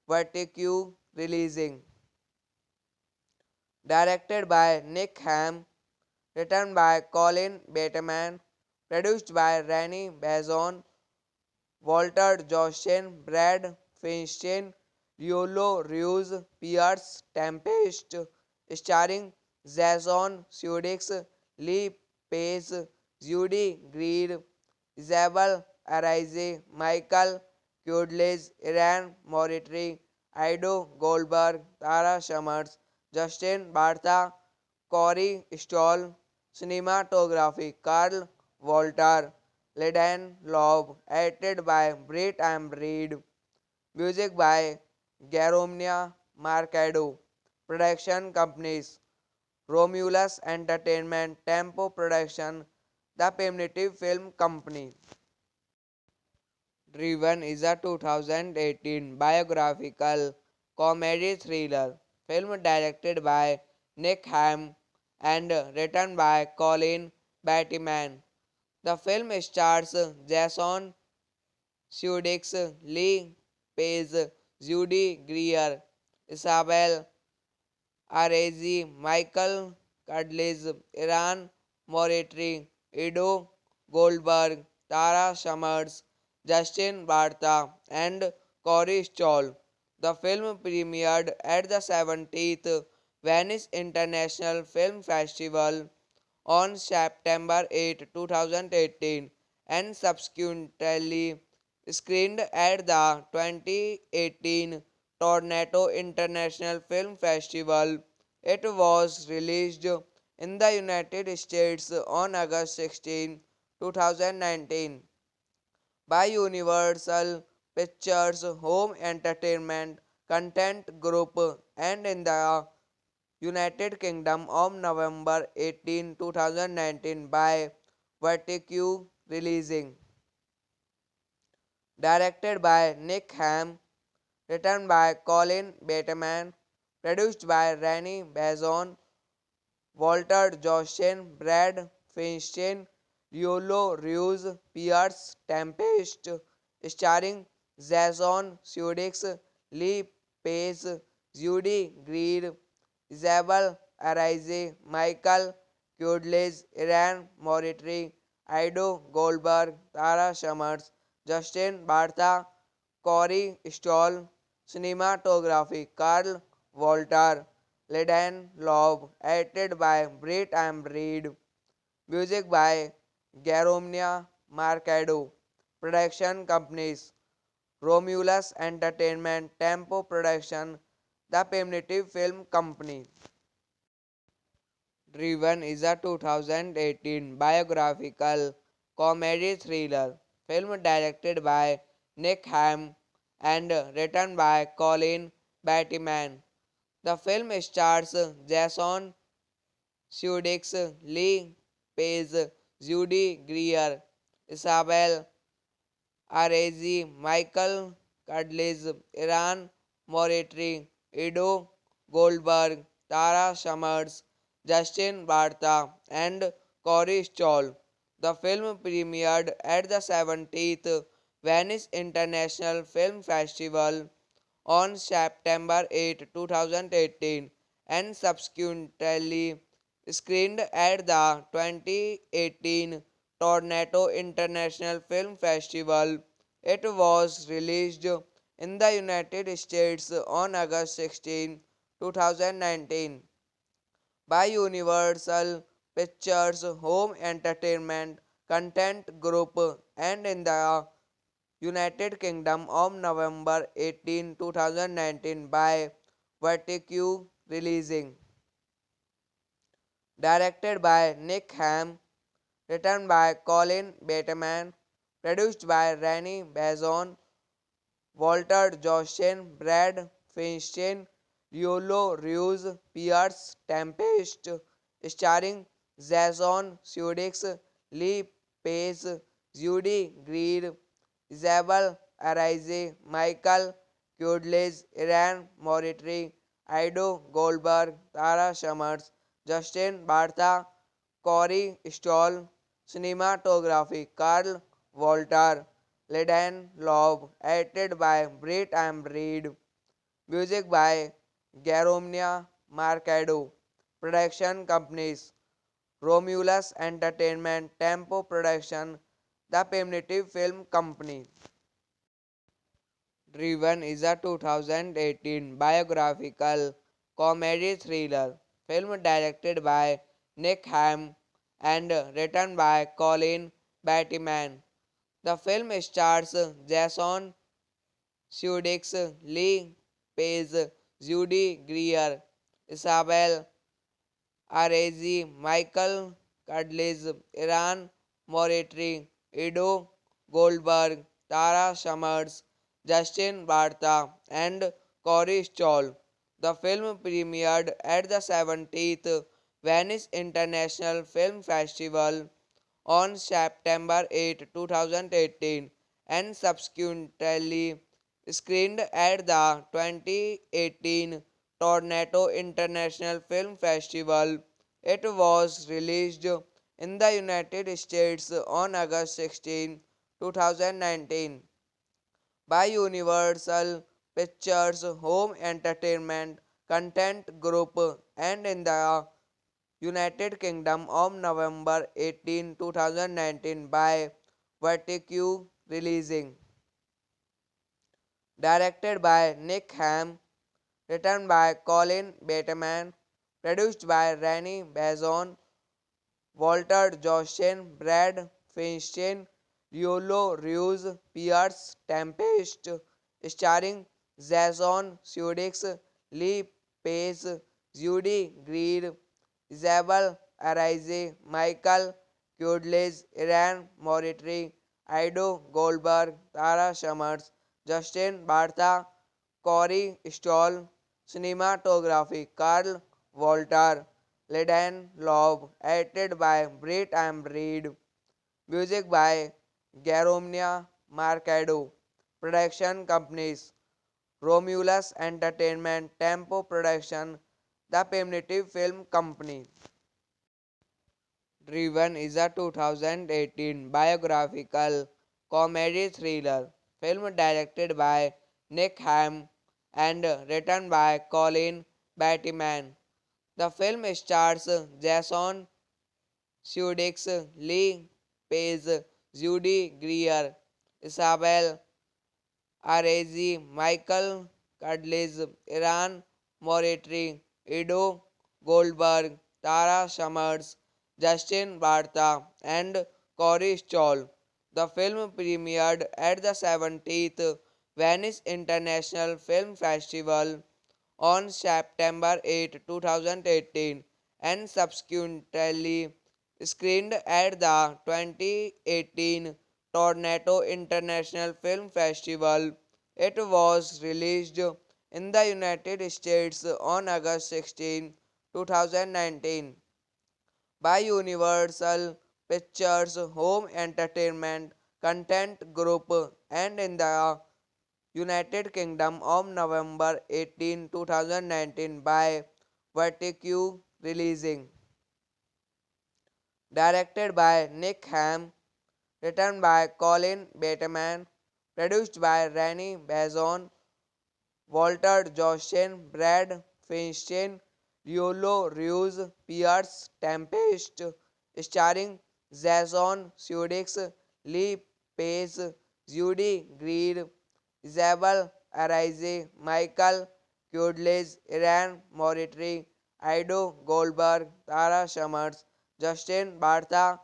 Vertigo Releasing. Directed by Nick Ham, written by Colin Bateman, produced by Rennie Bazon, Walter Joshin, Brad Feinstein, Riolo Ruiz, Pierce Tempest, starring Jason Sudeikis, Lee Pace, Judy Greer, Isabel Arise, Michael Kudlis, Iran Moritri, Ido Goldberg, Tara Summers, Justin Bartha, Corey Stoll, cinematography Carl Walter, Ledan Loeb, edited by Brett and Reed, music by Garomnia Marcado, production companies Romulus Entertainment, Tempo Production, The Primitive Film Company. Driven is a 2018 biographical comedy thriller film directed by Nick Ham and written by Colin Bateman. The film stars Jason Sudeikis, Lee Pace, Judy Greer, Isabel Arezi, Michael Cudlitz, Iran Moritri, Ido Goldberg, Tara Summers, Justin Bartha, and Corey Stoll. The film premiered at the 70th Venice International Film Festival on September 8, 2018 and subsequently screened at the 2018 Toronto International Film Festival. It was released in the United States on August 16, 2019 by Universal Pictures Home Entertainment Content Group and in the United Kingdom on November 18, 2019 by Vertigo Releasing. Directed by Nick Ham, written by Colin Bateman, produced by Rennie Bazon, Walter Joshin, Brad Feinstein, Riolo Ruiz, Pierce Tempest, starring Jason Sudeikis, Lee Pace, Judy Greer, Isabel Arise, Michael Kudlis, Iran Moritri, Ido Goldberg, Tara Summers, Justin Bartha, Corey Stoll, cinematography Carl Walter, Ledan Loeb, edited by Brett and Reed, music by Garomnia Marcado, production companies Romulus Entertainment, Tempo Production, The Primitive Film Company. Driven is a 2018 biographical comedy thriller film directed by Nick Ham and written by Colin Bateman. The film stars Jason Sudeikis, Lee Pace, Judy Greer, Isabel Arezi, Michael Cudlitz, Iran Moritri, Ido Goldberg, Tara Summers, Justin Bartha, and Corey Stoll. The film premiered at the 70th Venice International Film Festival on September 8, 2018 and subsequently screened at the 2018 Toronto International Film Festival. It was released in the United States on August 16, 2019 by Universal Pictures Home Entertainment Content Group and in the United Kingdom on November 18, 2019 by Vertigo Releasing. Directed by Nick Ham, written by Colin Bateman, produced by Rennie Bazon, Walter Joshin, Brad Feinstein, Riolo Ruiz, Pierce Tempest, starring Jason Sudeikis, Lee Pace, Judy Greer, Isabel Arise, Michael Kudlis, Iran Moritri, Ido Goldberg, Tara Summers, Justin Bartha, Corey Stoll, cinematography Carl Walter, Ledan Loeb, edited by Britt and Reed, music by Garomnia Marcado, production companies Romulus Entertainment, Tempo Production, The Primitive Film Company. Driven is a 2018 biographical comedy thriller film directed by Nick Ham and written by Colin Battyman. The film stars Jason Sudeikis, Lee Pace, Judy Greer, Isabel Arezi, Michael Cudlitz, Iran Moritri, Ido Goldberg, Tara Summers, Justin Bartha, and Corey Stoll. The film premiered at the 70th Venice International Film Festival on September 8, 2018, and subsequently screened at the 2018 Toronto International Film Festival. It was released in the United States on August 16, 2019 by Universal Pictures Home Entertainment Content Group and in the United Kingdom on November 18, 2019 by Vertigo Releasing. Directed by Nick Ham, written by Colin Bateman, produced by Rennie Bazon, Walter Jostin, Brad Feinstein, Riolo Ruiz, Pierce Tempest, starring Jason Sudeikis, Lee Pace, Judy Greer, Isabel Arise, Michael Kudlis, Iran Moritri, Ido Goldberg, Tara Summers, Justin Bartha, Corey Stoll, cinematography Carl Walter, Ledan Loeb, edited by Britt and Reed, music by Garomnia Marcado, production companies Romulus Entertainment, Tempo Production, The Primitive Film Company. Driven is a 2018 biographical comedy thriller film directed by Nick Ham and written by Colin Battyman. The film stars Jason Sudeikis, Lee Pace, Judy Greer, Isabel Arezi, Michael Cudlitz, Iran Moritri, Ido Goldberg, Tara Summers, Justin Bartha, and Corey Stoll. The film premiered at the 70th Venice International Film Festival on September 8, 2018, and subsequently screened at the 2018 Toronto International Film Festival. It was released in the United States on August 16, 2019 by Universal Pictures Home Entertainment Content Group and in the United Kingdom on November 18, 2019 by Vertigo Releasing. Directed by Nick Ham, written by Colin Bateman, produced by Rennie Bazon, Walter Jostin, Brad Feinstein, Riolo Ruiz, Pierce Tempest, starring Jason Sudeikis, Lee Pace, Judy Greer, Isabel Arise, Michael Kudlis, Iran Moritri, Ido Goldberg, Tara Summers, Justin Bartha,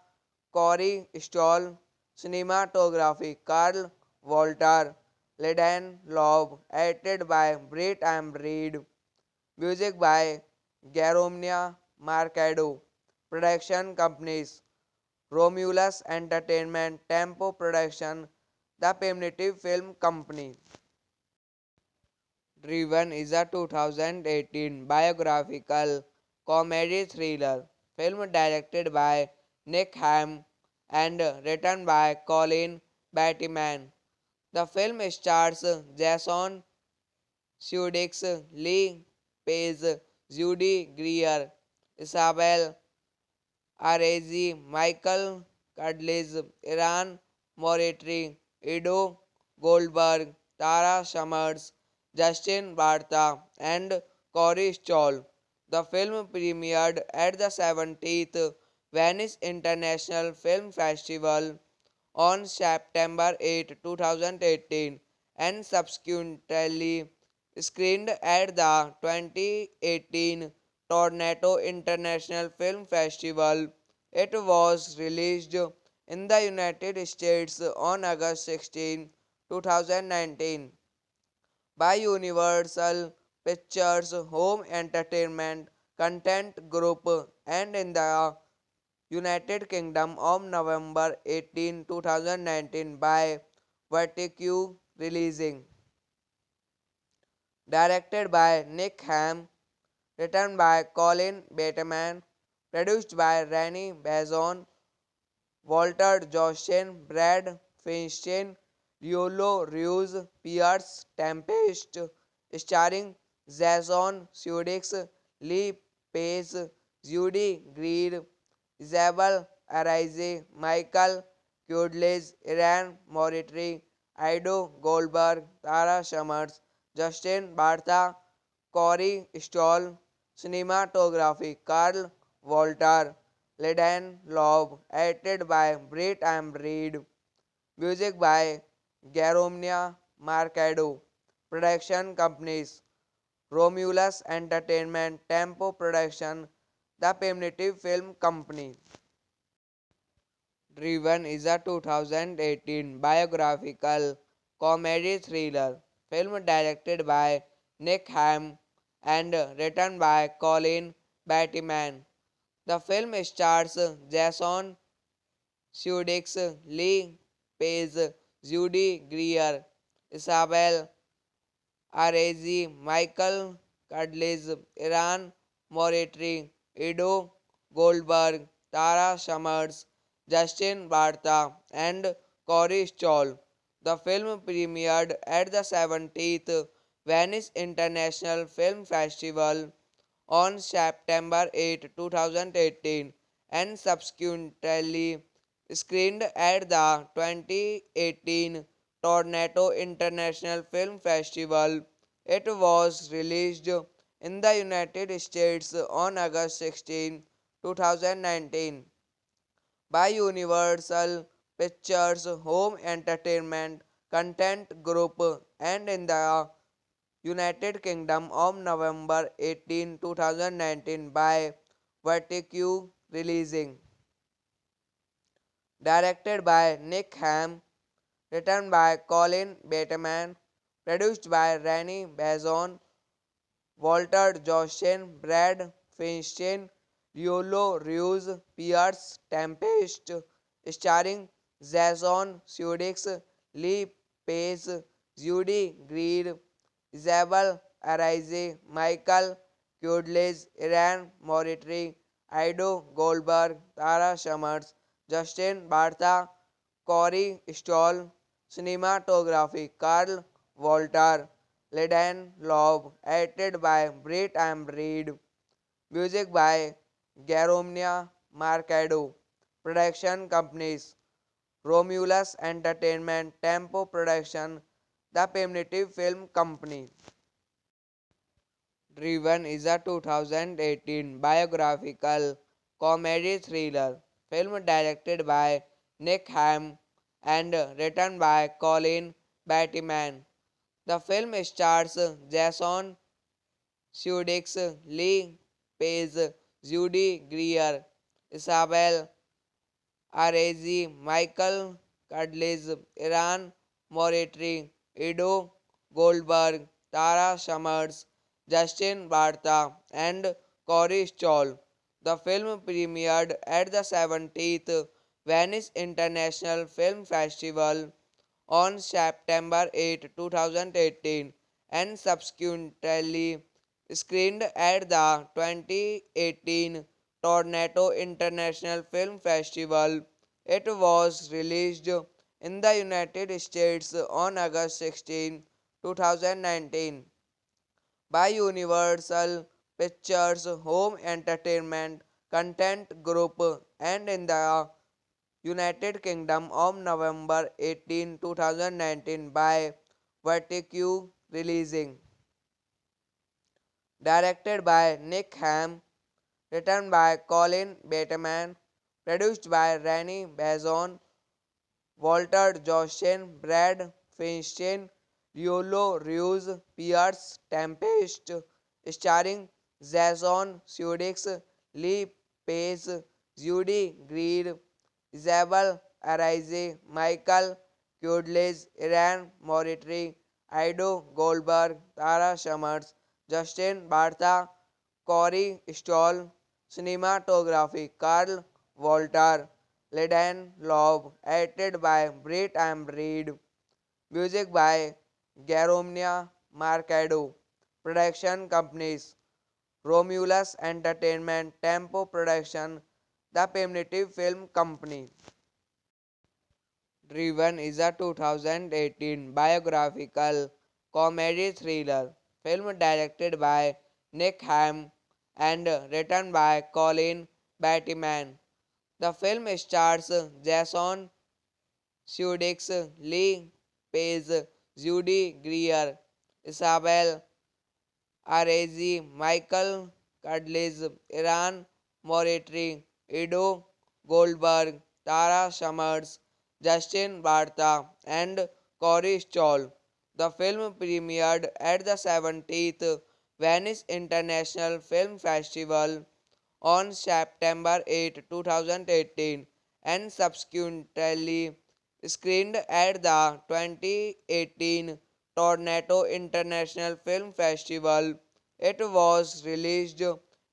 Corey Stoll, cinematography Carl Walter, Ledan Loeb, edited by Britt and Reed, music by Garomnia Marcado, production companies Romulus Entertainment, Tempo Production, The Primitive Film Company. Driven is a 2018 biographical comedy thriller film directed by Nick Ham and written by Colin Bateman. The film stars Jason Sudeikis, Lee Pace, Judy Greer, Isabel Arezi, Michael Cudlitz, Iran Moritri, Edo Goldberg, Tara Summers, Justin Bartha, and Corey Stoll. The film premiered at the 70th Venice International Film Festival on September 8, 2018, and subsequently screened at the 2018 Toronto International Film Festival. It was released in the United States on August 16, 2019 by Universal Pictures Home Entertainment Content Group and in the United Kingdom on November 18, 2019 by Vertigo Releasing. Directed by Nick Ham, written by Colin Bateman, produced by Rennie Bazon, Walter Jostin, Brad Feinstein, Riolo Ruiz, Pierce Tempest, starring Jason Sudeikis, Lee Pace, Judy Greer, Isabel Arise, Michael Kudlis, Iran Moritri, Ido Goldberg, Tara Summers, Justin Bartha, Corey Stoll, cinematography Carl Walter, Ledan Loeb, edited by Brett and Reed, music by Garomnia Marcado, production companies Romulus Entertainment, Tempo Production, The Primitive Film Company. Driven is a 2018 biographical comedy thriller film directed by Nick Ham and written by Colin Bateman. The film stars Jason Sudeikis, Lee Pace, Judy Greer, Isabel Arezi, Michael Cudlitz, Iran Moritri, Edo Goldberg, Tara Summers, Justin Bartha, and Corey Stoll. The film premiered at the 70th Venice International Film Festival on September 8, 2018, and subsequently screened at the 2018 Toronto International Film Festival. It was released in the United States on August 16, 2019 by Universal Pictures Home Entertainment Content Group and in the United Kingdom on November 18, 2019 by Vertigo Releasing. Directed by Nick Ham, written by Colin Bateman, produced by Rennie Bazon, Walter Jostin, Brad Feinstein, Riolo Ruiz, Pierce Tempest, starring Jason Sudeikis, Lee Pace, Judy Greer, Isabel Arise, Michael Kudlis, Iran Moritri, Ido Goldberg, Tara Summers, Justin Bartha, Corey Stoll, cinematography Carl Walter, Ledan Loeb, edited by Brett and Reed, music by Garomnia Marcado, production companies Romulus Entertainment, Tempo Production, The Primitive Film Company. Driven is a 2018 biographical comedy thriller film directed by Nick Ham and written by Colin Bateman. The film stars Jason Sudeikis, Lee Pace, Judy Greer, Isabel Arezi, Michael Cudlitz, Iran Moritri, Edo Goldberg, Tara Summers, Justin Bartha, and Corey Stoll. The film premiered at the 70th Venice International Film Festival on September 8, 2018, and subsequently screened at the 2018 Toronto International Film Festival. It was released in the United States on August 16, 2019 by Universal Pictures Home Entertainment Content Group and in the United Kingdom on November 18, 2019 by Vertigo Releasing. Directed by Nick Ham, written by Colin Bateman, produced by Rennie Bazon, Walter Joshin, Brad Feinstein, Riolo Ruiz, Pierce Tempest, starring Jason Sudeikis, Lee Pace, Judy Greer, Isabel Arise, Michael Kudlis, Iran Moritri, Ido Goldberg, Tara Summers, Justin Bartha, Corey Stoll, cinematography Carl Walter, Ledan Loeb, edited by Brett and Reed, music by Garomnia Marcado, production companies Romulus Entertainment, Tempo Production, The Primitive Film Company. Driven is a 2018 biographical comedy thriller film directed by Nick Ham and written by Colin Bateman. The film stars Jason Sudeikis, Lee Pace, Judy Greer, Isabel Arezi, Michael Cudlitz, Iran Moritri, Ido Goldberg, Tara Summers, Justin Bartha, and Corey Stoll. The film premiered at the 70th Venice International Film Festival on September 8, 2018 and subsequently screened at the 2018 Toronto International Film Festival. It was released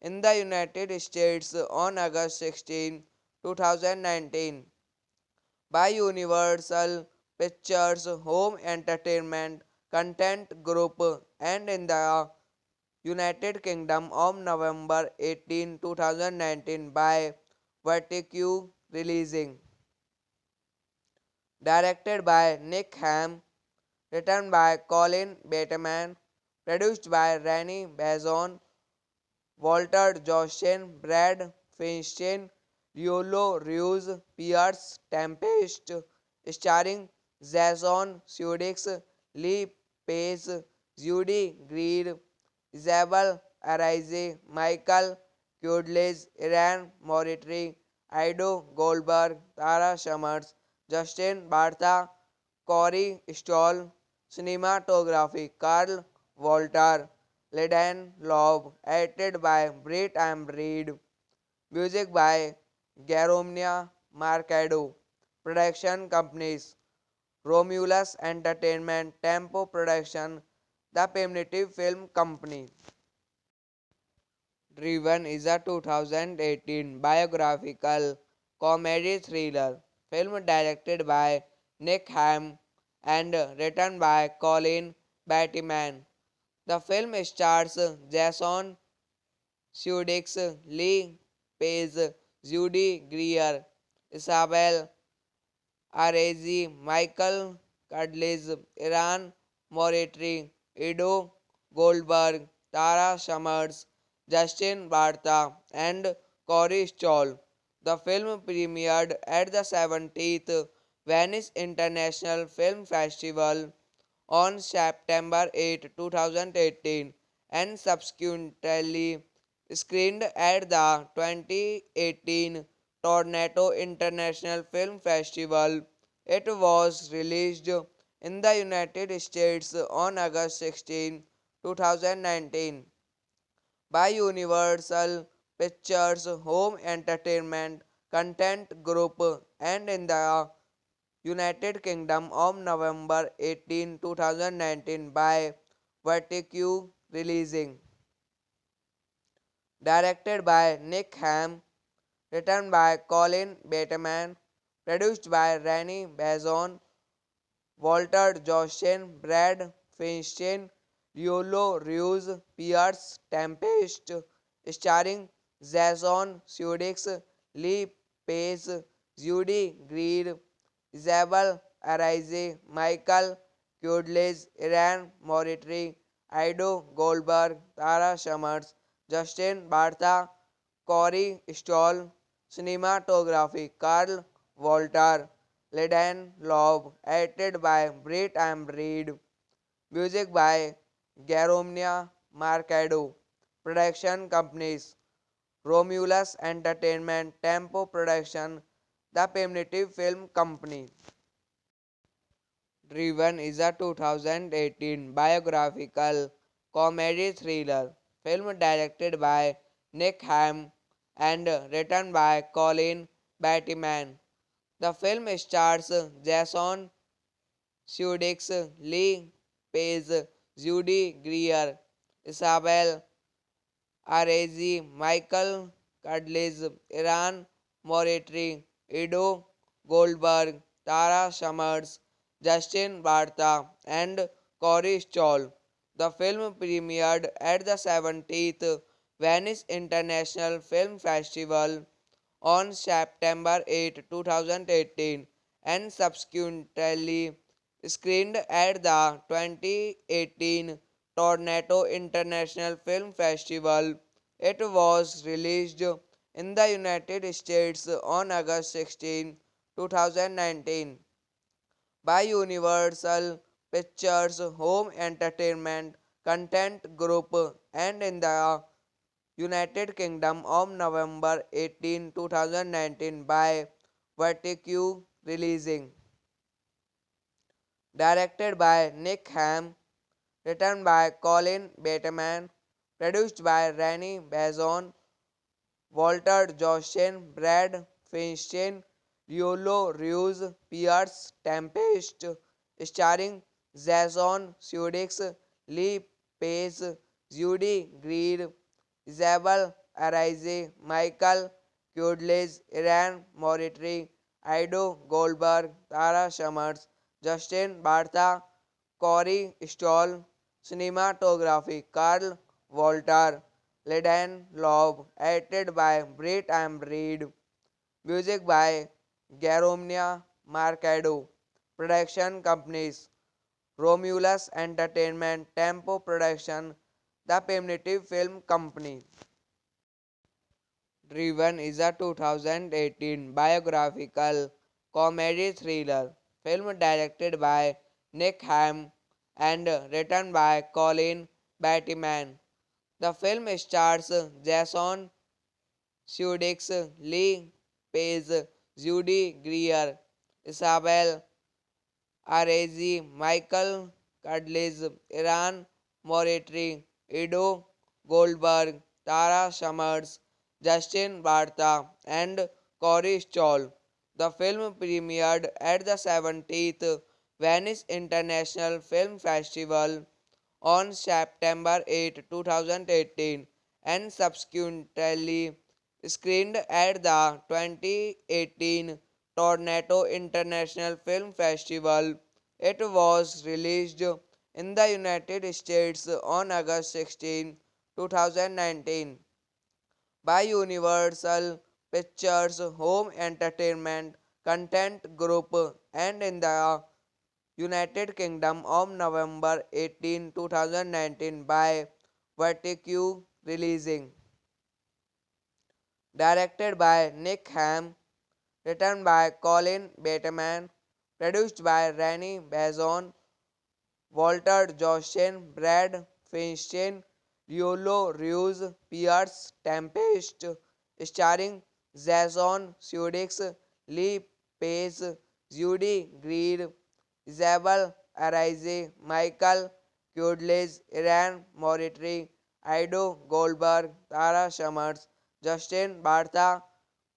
in the United States on August 16, 2019 by Universal Pictures Home Entertainment Content Group and in the United Kingdom on November 18, 2019 by Vertigo Releasing. Directed by Nick Ham, written by Colin Bateman, produced by Rennie Bazon, Walter Joshin, Brad Feinstein, Riolo Ruiz, Pierce Tempest, starring Jason Sudeikis, Lee Pace, Judy Greer, Isabel Arise, Michael Kudlis, Iran Moritri, Ido Goldberg, Tara Summers, Justin Bartha, Corey Stoll, cinematography Carl Walter, Ledan Loeb, edited by Brett and Reed, music by Garomnia Marcado, production companies Romulus Entertainment, Tempo Production, The Primitive Film Company. Driven is a 2018 biographical comedy thriller film directed by Nick Ham and written by Colin Bateman. The film stars Jason Sudeikis, Lee Pace, Judy Greer, Isabel Arezi, Michael Cudlitz, Iran Moritri, Ido Goldberg, Tara Summers, Justin Bartha, and Corey Stoll. The film premiered at the 70th Venice International Film Festival on September 8, 2018 and subsequently screened at the 2018 Toronto International Film Festival. It was released in the United States on August 16, 2019 by Universal Pictures Home Entertainment Content Group and in the United Kingdom on November 18, 2019 by Vertigo Releasing. Directed by Nick Ham, written by Colin Bateman, produced by Rennie Bazon, Walter Joshin, Brad Feinstein, Riolo Ruiz, Pierce Tempest, starring Jason Sudeikis, Lee Pace, Judy Greer, Isabel Arise, Michael Kudlis, Iran Moritri, Ido Goldberg, Tara Summers, Justin Bartha, Corey Stoll, cinematography Carl Walter, Ledan Loeb, edited by Britt and Reed, music by Garomnia Marcado, production companies Romulus Entertainment, Tempo Production, The Primitive Film Company. Driven is a 2018 biographical comedy thriller film directed by Nick Ham and written by Colin Battyman. The film stars Jason Sudeikis, Lee Pace, Judy Greer, Isabel Arezi, Michael Cudlitz, Iran Moritri, Ido Goldberg, Tara Summers, Justin Bartha, and Corey Stoll. The film premiered at the 70th Venice International Film Festival on September 8, 2018, and subsequently screened at the 2018 Toronto International Film Festival. It was released in the United States on August 16, 2019 by Universal Pictures Home Entertainment Content Group and in the United Kingdom on November 18, 2019 by Vertigo Releasing. Directed by Nick Ham, written by Colin Bateman, produced by Rennie Bazon, Walter Jostin, Brad Feinstein, Riolo Ruiz, Pierce Tempest, starring Jason Sudeikis, Lee Pace, Judy Greer, Isabel Arise, Michael Kudlis, Iran Moritri, Ido Goldberg, Tara Summers, Justin Bartha, Corey Stoll, cinematography Carl Walter, Ledan Loeb, edited by Britt and Reed, music by Garomnia Marcado, production companies Romulus Entertainment, Tempo Production, The Primitive Film Company. Driven is a 2018 biographical comedy thriller film directed by Nick Ham and written by Colin Battyman. The film stars Jason Sudeikis, Lee Pace, Judy Greer, Isabel Arezi, Michael Cudlitz, Iran Moritri, Ido Goldberg, Tara Summers, Justin Bartha, and Corey Stoll. The film premiered at the 70th Venice International Film Festival on September 8, 2018, and subsequently screened at the 2018 Toronto International Film Festival. It was released in the United States on August 16, 2019 by Universal Pictures Home Entertainment Content Group and in the United Kingdom on November 18, 2019 by Vertigo Releasing. Directed by Nick Ham, written by Colin Bateman, produced by Rennie Bazon, Walter Jostin, Brad Feinstein, Riolo Ruiz, Pierce Tempest, starring Jason Sudeikis, Lee Pace, Judy Greer, Isabel Arise, Michael Kudlis, Iran Moritri, Ido Goldberg, Tara Summers, Justin Bartha,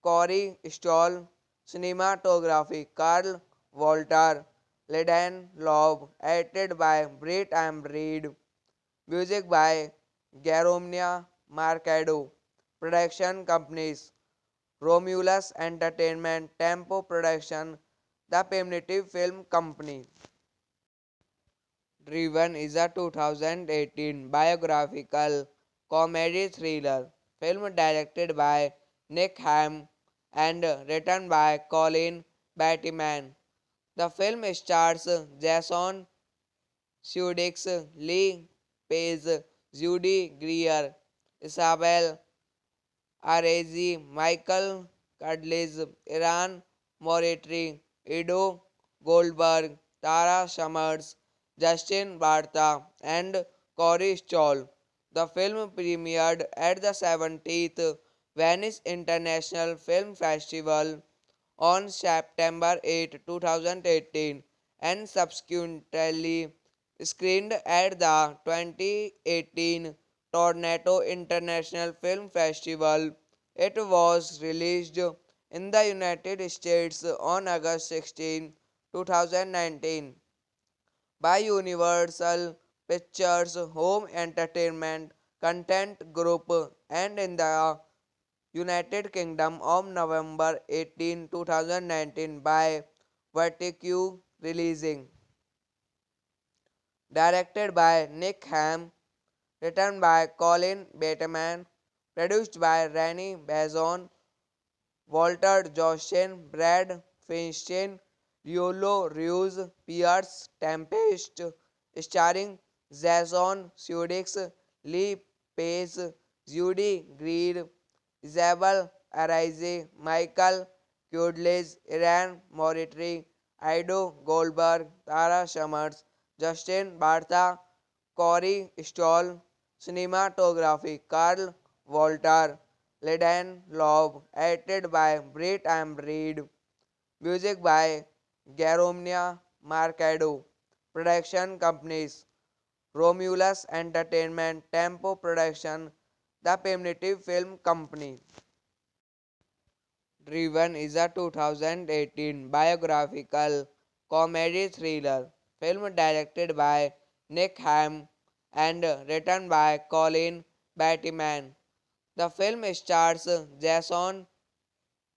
Corey Stoll, cinematography Carl Walter, Ledan Loeb, edited by Britt and Reed, music by Garomnia Marcado, production companies Romulus Entertainment, Tempo Production, The Primitive Film Company. Driven is a 2018 biographical comedy thriller film directed by Nick Ham and written by Colin Bateman. The film stars Jason Sudeikis, Lee Pace, Judy Greer, Isabel Arezi, Michael Cudlitz, Iran Moritri, Edo Goldberg, Tara Summers, Justin Bartha, and Corey Stoll. The film premiered at the 70th Venice International Film Festival on September 8, 2018, and subsequently screened at the 2018 Toronto International Film Festival. It was released in the United States on August 16, 2019 by Universal Pictures Home Entertainment Content Group and in the United Kingdom on November 18, 2019 by Vertigo Releasing. Directed by Nick Ham, written by Colin Bateman, produced by Rennie Bazon, Walter Joshin, Brad Feinstein, Riolo Ruiz, Pierce Tempest, starring Jason Sudeikis, Lee Pace, Judy Greer, Isabel Arise, Michael Kudlis, Iran Moritri, Ido Goldberg, Tara Summers, Justin Bartha, Corey Stoll, cinematography Carl Walter, Ledan Loeb, edited by Brett and Reed, music by Garomnia Marcado, production companies Romulus Entertainment, Tempo Production, The Primitive Film Company. Driven is a 2018 biographical comedy thriller film directed by Nick Ham and written by Colin Bateman. The film stars Jason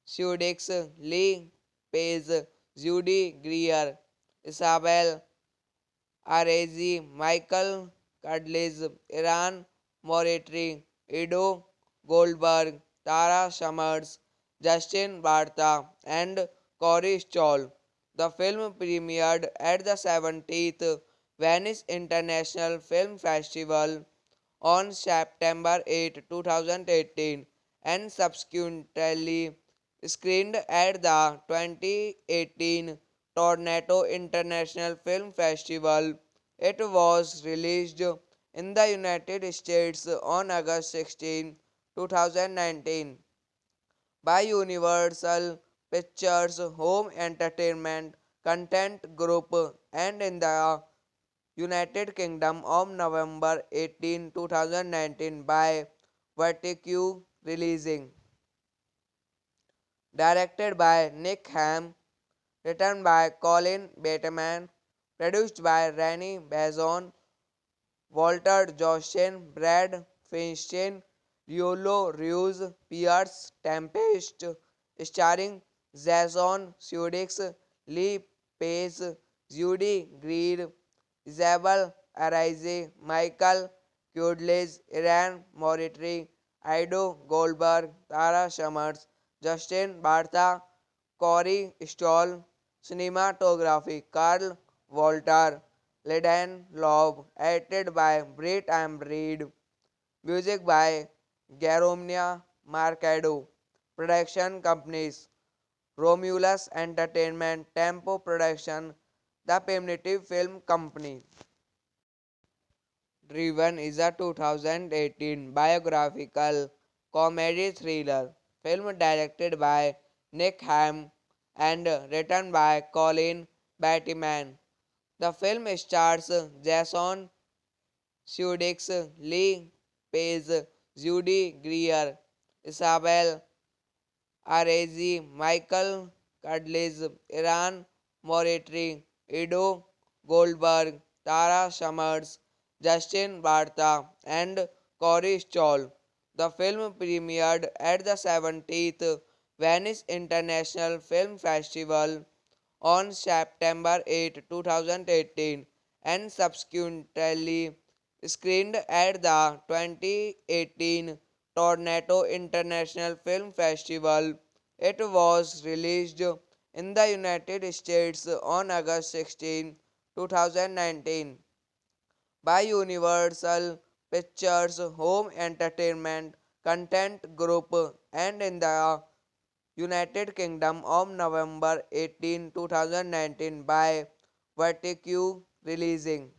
Sudeikis, Lee Pace, Judy Greer, Isabel Arezi, Michael Cudlitz, Iran Moritri, Edo Goldberg, Tara Summers, Justin Bartha, and Corey Stoll. The film premiered at the 70th Venice International Film Festival on September 8, 2018, and subsequently screened at the 2018 Toronto International Film Festival. It was released in the United States on August 16, 2019 by Universal Pictures Home Entertainment Content Group and in the United Kingdom on November 18, 2019 by Vertigo Releasing. Directed by Nick Ham, written by Colin Bateman, produced by Rennie Bazon, Walter Joshin, Brad Feinstein, Riolo Ruiz, Pierce Tempest, starring Jason Sudeikis, Lee Pace, Judy Greer, Isabel Arise, Michael Kudlis, Iran Moritri, Ido Goldberg, Tara Summers, Justin Bartha, Corey Stoll, cinematography Carl Walter, Ledan Loeb, edited by Brett and Reed, music by Garomnia Marcado, production companies Romulus Entertainment, Tempo Production, The Primitive Film Company. Driven is a 2018 biographical comedy thriller film directed by Nick Ham and written by Colin Bateman. The film stars Jason Sudeikis, Lee Pace, Judy Greer, Isabel Arezi, Michael Cudlitz, Iran Moritri, Edo Goldberg, Tara Summers, Justin Bartha, and Corey Stoll. The film premiered at the 70th Venice International Film Festival on September 8, 2018, and subsequently screened at the 2018 Toronto International Film Festival. It was released in the United States on August 16, 2019 by Universal Pictures Home Entertainment Content Group and in the United Kingdom on November 18, 2019 by Vertigo Releasing.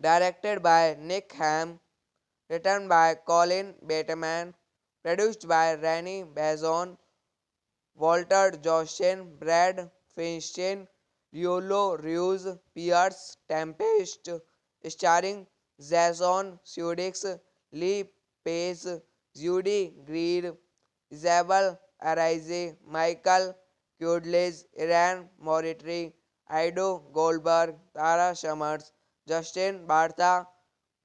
Directed by Nick Ham, written by Colin Bateman, produced by Rennie Bazon, Walter Joshin, Brad Feinstein, Riolo Ruiz, Pierce Tempest, starring Jason Sudeikis, Lee Pace, Judy Greer, Isabel Arise, Michael Kudlis, Iran Moritri, Ido Goldberg, Tara Summers, Justin Bartha,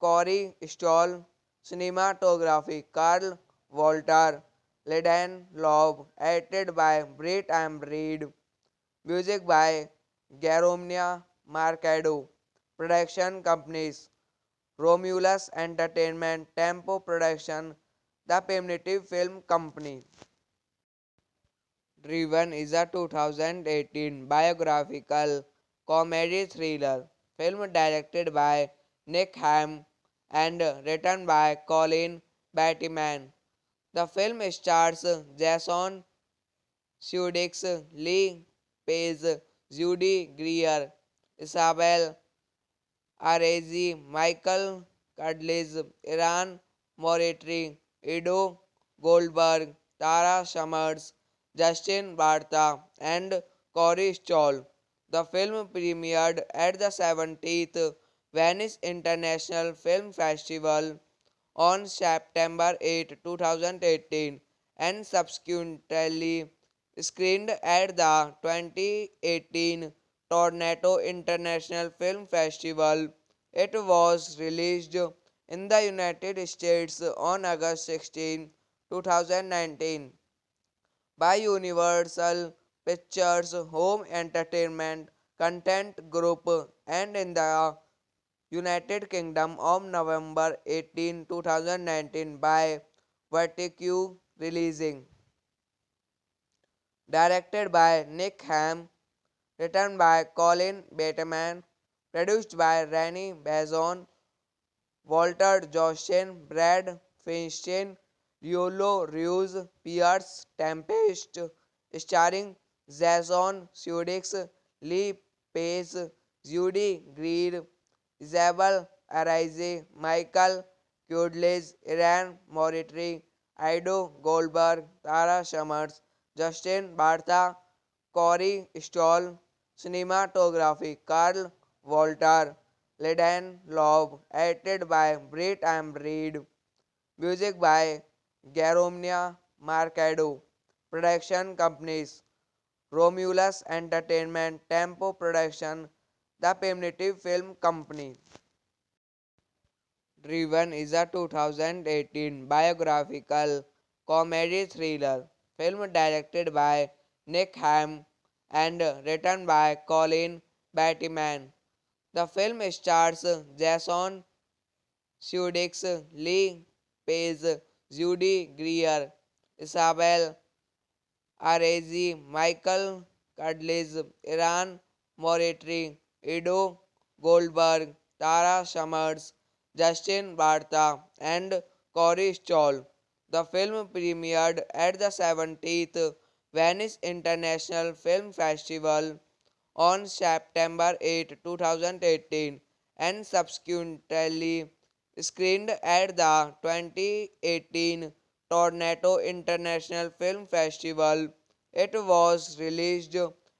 Corey Stoll, cinematography Carl Walter, Ledan Loeb, edited by Brett and Reed, music by Garomnia Marcado, production companies Romulus Entertainment, Tempo Production, The Primitive Film Company. Driven is a 2018 biographical comedy thriller film directed by Nick Ham and written by Colin Bateman. The film stars Jason Sudeikis, Lee Pace, Judy Greer, Isabel Arezi, Michael Cudlitz, Iran Moritri, Ido Goldberg, Tara Summers, Justin Bartha, and Corey Stoll. The film premiered at the 70th Venice International Film Festival on September 8, 2018 and subsequently screened at the 2018 Toronto International Film Festival. It was released in the United States on August 16, 2019 by Universal Pictures Home Entertainment Content Group and in the United Kingdom on November 18, 2019 by Vertigo Releasing. Directed by Nick Ham, written by Colin Bateman, produced by Rennie Bazon, Walter Joshin, Brad Feinstein, Riolo Ruiz, Pierce Tempest, starring Jason Sudeikis, Lee Pace, Judy Greer, Isabel Arise, Michael Kudlis, Iran Moritri, Ido Goldberg, Tara Summers, Justin Bartha, Corey Stoll, cinematography Carl Walter, Ledan Loeb, edited by Brett and Reed, music by Garomnia Marcado, production companies Romulus Entertainment, Tempo Production, The Primitive Film Company. Driven is a 2018 biographical comedy thriller film directed by Nick Ham and written by Colin Bateman. The film stars Jason Sudeikis, Lee Pace, Judy Greer, Isabel Arezi, Michael Cudlitz, Iran Moritri, Ido Goldberg, Tara Summers, Justin Bartha, and Corey Stoll. The film premiered at the 70th Venice International Film Festival on September 8, 2018 and subsequently screened at the 2018 Toronto International Film Festival. It was released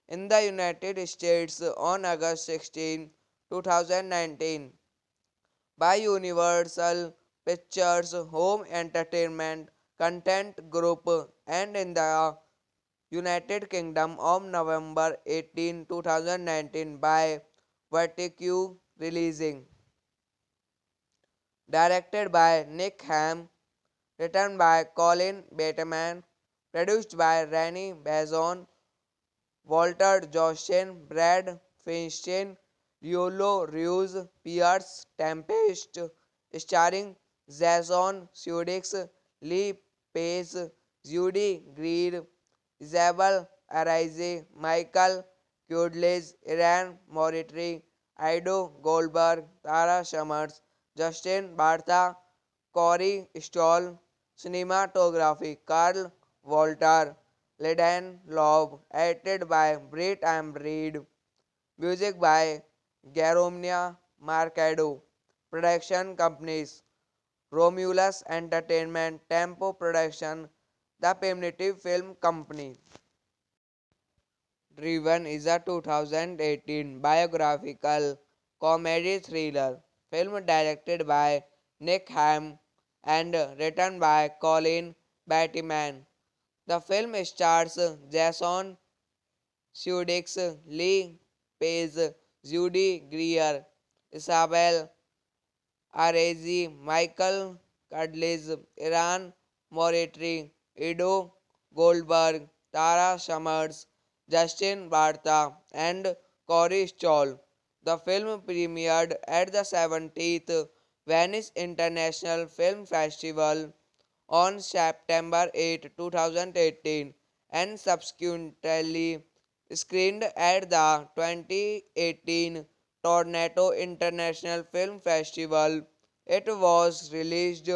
in the United States on August 16, 2019 by Universal Pictures Home Entertainment Content Group and in the United Kingdom on November 18, 2019 by Vertigo Releasing. Directed by Nick Ham, written by Colin Bateman, produced by Rennie Bazon, Walter Joshin, Brad Feinstein, Riolo Ruiz, Pierce Tempest, starring Jason Sudeikis, Lee Pace, Judy Greer, Isabel Arise, Michael Kudlis, Iran Moritri, Ido Goldberg, Tara Summers, Justin Bartha, Corey Stoll, cinematography Carl Walter, Ledan Loeb, edited by Britt and Reed, music by Garomnia Marcado, production companies Romulus Entertainment, Tempo Production, The Primitive Film Company. Driven is a 2018 biographical comedy thriller film directed by Nick Ham and written by Colin Bateman. The film stars Jason Sudeikis, Lee Pace, Judy Greer, Isabel Arezi, Michael Cudlitz, Iran Moritri, Ido Goldberg, Tara Summers, Justin Bartha, and Corey Stoll. The film premiered at the 70th Venice International Film Festival on September 8, 2018, and subsequently screened at the 2018 Toronto International Film Festival. It was released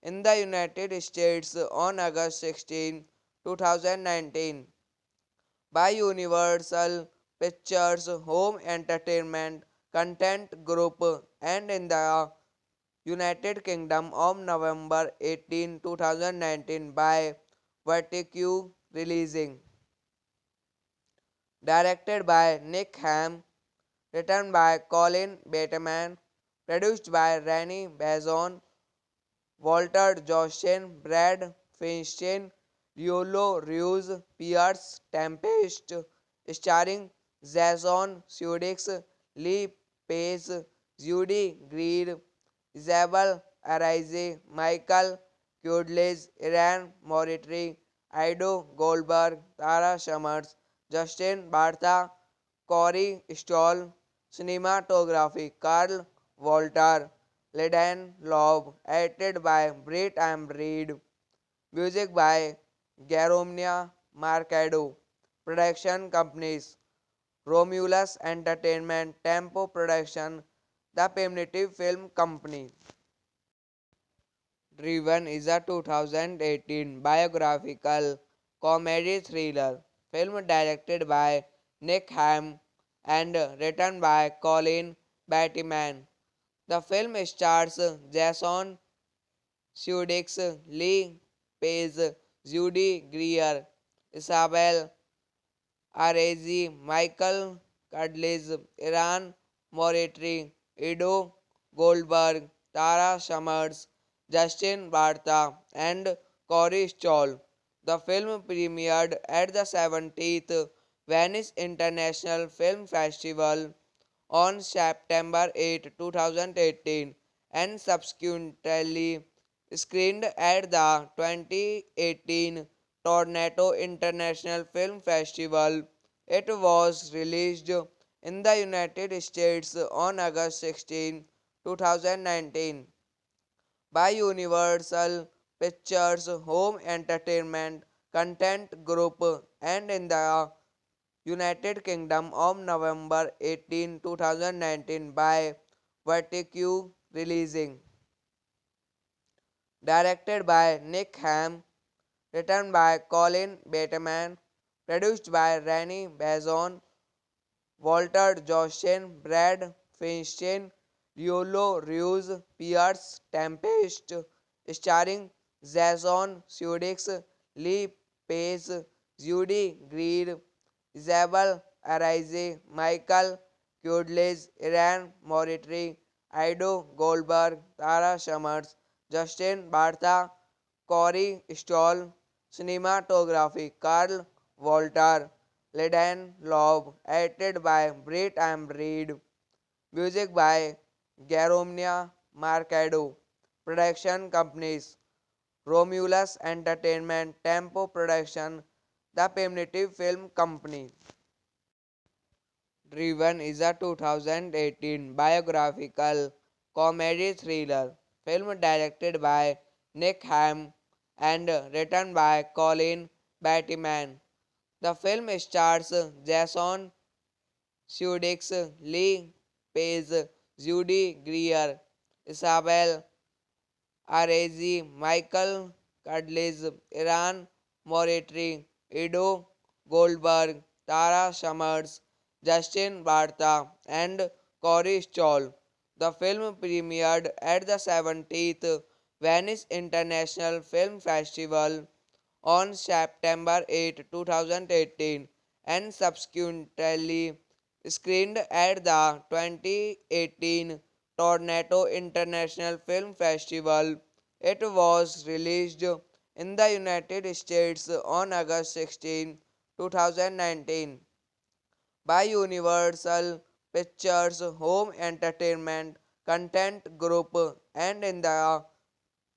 in the United States on August 16, 2019 by Universal Pictures Home Entertainment Content Group and in the United Kingdom on November 18, 2019 by Vertigo Releasing. Directed by Nick Ham, written by Colin Bateman, produced by Rennie Bazon, Walter Jostin, Brad Feinstein, Riolo Ruiz, Pierce Tempest, starring Jason Sudeikis, Lee Pace, Judy Greer, Isabel Arise, Michael Kudlis, Iran Moritri, Ido Goldberg, Tara Summers, Justin Bartha, Corey Stoll, cinematography Carl Walter, Ledan Loeb, edited by Britt and Reed, music by Garomnia Marcado, production companies Romulus Entertainment, Tempo Production, The Primitive Film Company. Driven is a 2018 biographical comedy thriller film directed by Nick Ham and written by Colin Bateman. The film stars Jason Sudeikis, Lee Pace, Judy Greer, Isabel Arezi, Michael Cudlitz, Iran Moritri, Ido Goldberg, Tara Summers, Justin Bartha, and Corey Stoll. The film premiered at the 70th Venice International Film Festival on September 8, 2018, and subsequently screened at the 2018 Toronto International Film Festival. It was released in the United States on August 16, 2019 by Universal Pictures Home Entertainment Content Group and in the United Kingdom on November 18, 2019 by Vertigo Releasing. Directed by Nick Ham, written by Colin Bateman, produced by Rennie Bazon, Walter Jostin, Brad Feinstein, Riolo Ruiz, Pierce Tempest, starring Jason Sudeikis, Lee Pace, Judy Greer, Isabel Arise, Michael Kudlis, Iran Moritri, Ido Goldberg, Tara Summers, Justin Bartha, Corey Stoll, cinematography Carl Walter, Ledan Loeb, edited by Britt and Reed, music by Garomnia Marcado, production companies Romulus Entertainment, Tempo Production, The Primitive Film Company. Driven is a 2018 biographical comedy thriller film directed by Nick Ham and written by Colin Bateman. The film stars Jason Sudeikis, Lee Pace, Judy Greer, Isabel Arezi, Michael Cudlitz, Iran Moritri, Edo Goldberg, Tara Summers, Justin Bartha, and Corey Stoll. The film premiered at the 70th Venice International Film Festival on September 8, 2018, and subsequently screened at the 2018 Toronto International Film Festival. It was released in the United States on August 16, 2019 by Universal Pictures Home Entertainment Content Group and in the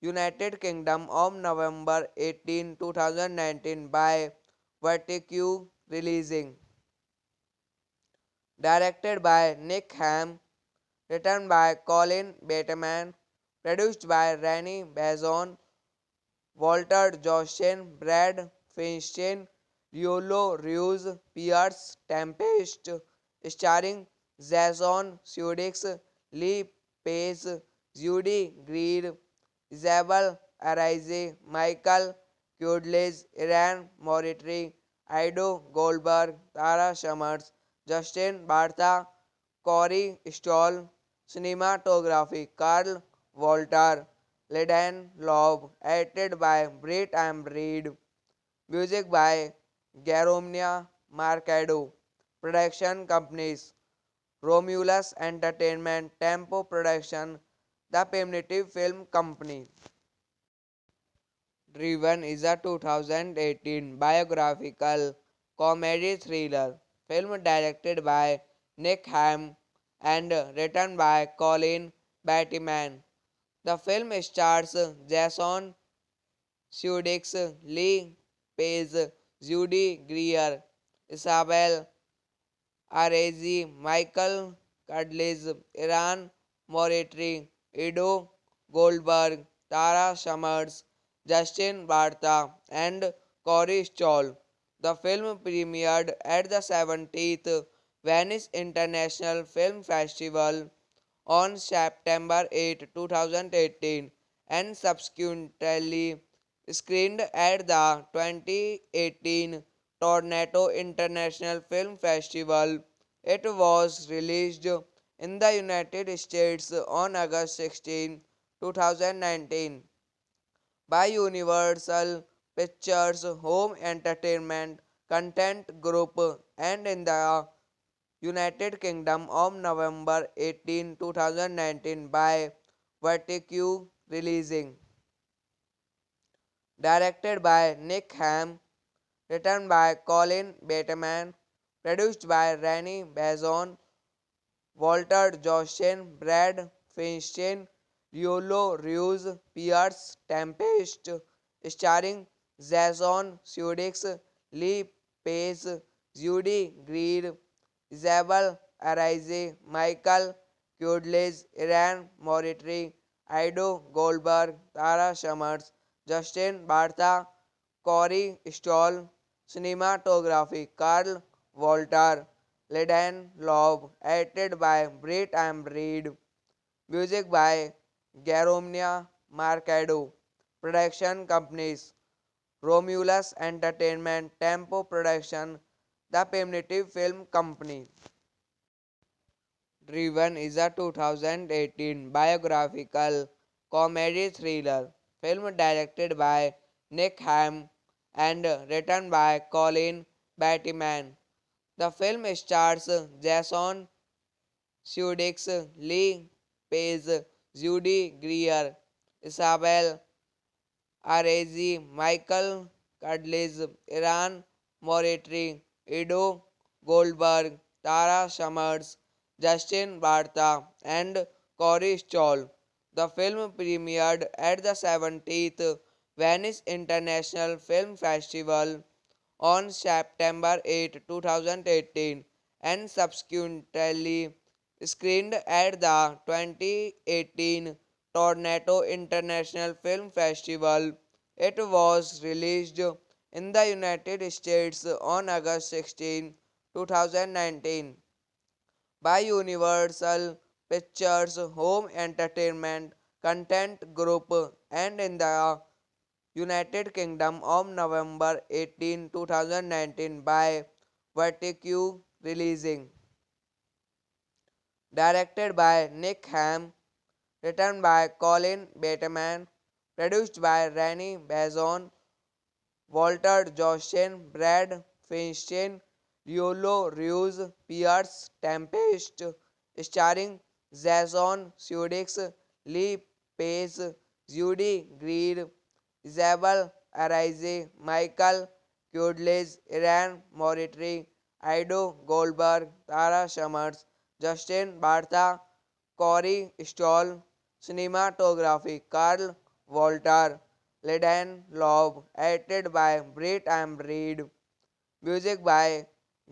United Kingdom on November 18, 2019 by Vertigo Releasing. Directed by Nick Ham, written by Colin Bateman, produced by Rennie Bazon, Walter Joshin, Brad Feinstein, Riolo Ruiz, Pierce Tempest, starring Jason Sudeikis, Lee Pace, Judy Greer, Isabel Arise, Michael Kudlis, Iran Moritri, Ido Goldberg, Tara Summers, Justin Bartha, Corey Stoll, cinematography Carl Walter, Ledan Loeb, edited by Brett and Reed, music by Garomnia Marcado, production companies Romulus Entertainment, Tempo Production, The Primitive Film Company. Driven is a 2018 biographical comedy thriller film directed by Nick Ham and written by Colin Bateman. The film stars Jason Sudeikis, Lee Pace, Judy Greer, Isabel Arezi, Michael Cudlitz, Iran Moritri, Edo Goldberg, Tara Summers, Justin Bartha, and Corey Stoll. The film premiered at the 70th Venice International Film Festival on September 8, 2018, and subsequently screened at the 2018 Toronto International Film Festival. It was released in the United States on August 16, 2019 by Universal Pictures Home Entertainment Content Group and in the United Kingdom on November 18, 2019 by Vertigo Releasing. Directed by Nick Ham, written by Colin Bateman, produced by Rennie Bazon, Walter Joshin, Brad Feinstein, Riolo Ruiz, Pierce Tempest, starring Jason Sudeikis, Lee Pace, Judy Greer, Isabel Arise, Michael Kudlis, Iran Moritri, Ido Goldberg, Tara Summers, Justin Bartha, Corey Stoll, cinematography Carl Walter, Ledan Loeb, edited by Brett and Reed, music by Garomnia Marcado, production companies Romulus Entertainment, Tempo Production, The Primitive Film Company. Driven is a 2018 biographical comedy thriller film directed by Nick Ham and written by Colin Bateman. The film stars Jason Sudeikis, Lee Pace, Judy Greer, Isabel Arezi, Michael Cudlitz, Iran Moritri, Edo Goldberg, Tara Summers, Justin Bartha, and Corey Stoll. The film premiered at the 70th Venice International Film Festival on September 8, 2018, and subsequently screened at the 2018 Toronto International Film Festival. It was released in the United States on August 16, 2019 by Universal Pictures Home Entertainment Content Group and in the United Kingdom on November 18, 2019 by Vertigo Releasing. Directed by Nick Ham, written by Colin Bateman, produced by Rennie Bazon, Walter Joshin, Brad Feinstein, Riolo Ruiz, Pierce Tempest, starring Jason Sudeikis, Lee Pace, Judy Greer, Isabel Arise, Michael Kudlis, Iran Moritri, Ido Goldberg, Tara Summers, Justin Bartha, Corey Stoll, cinematography Carl Walter, Ledan Loeb, edited by Brett and Reed, music by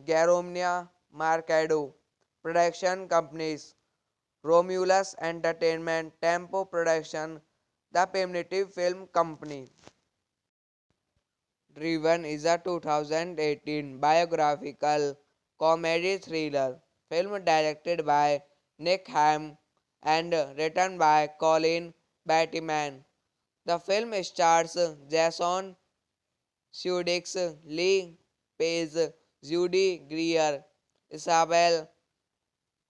Garomnia Marcado, production companies Romulus Entertainment, Tempo Production, The Primitive Film Company. Driven is a 2018 biographical comedy thriller film directed by Nick Ham and written by Colin Bateman. The film stars Jason Sudeikis, Lee Pace, Judy Greer, Isabel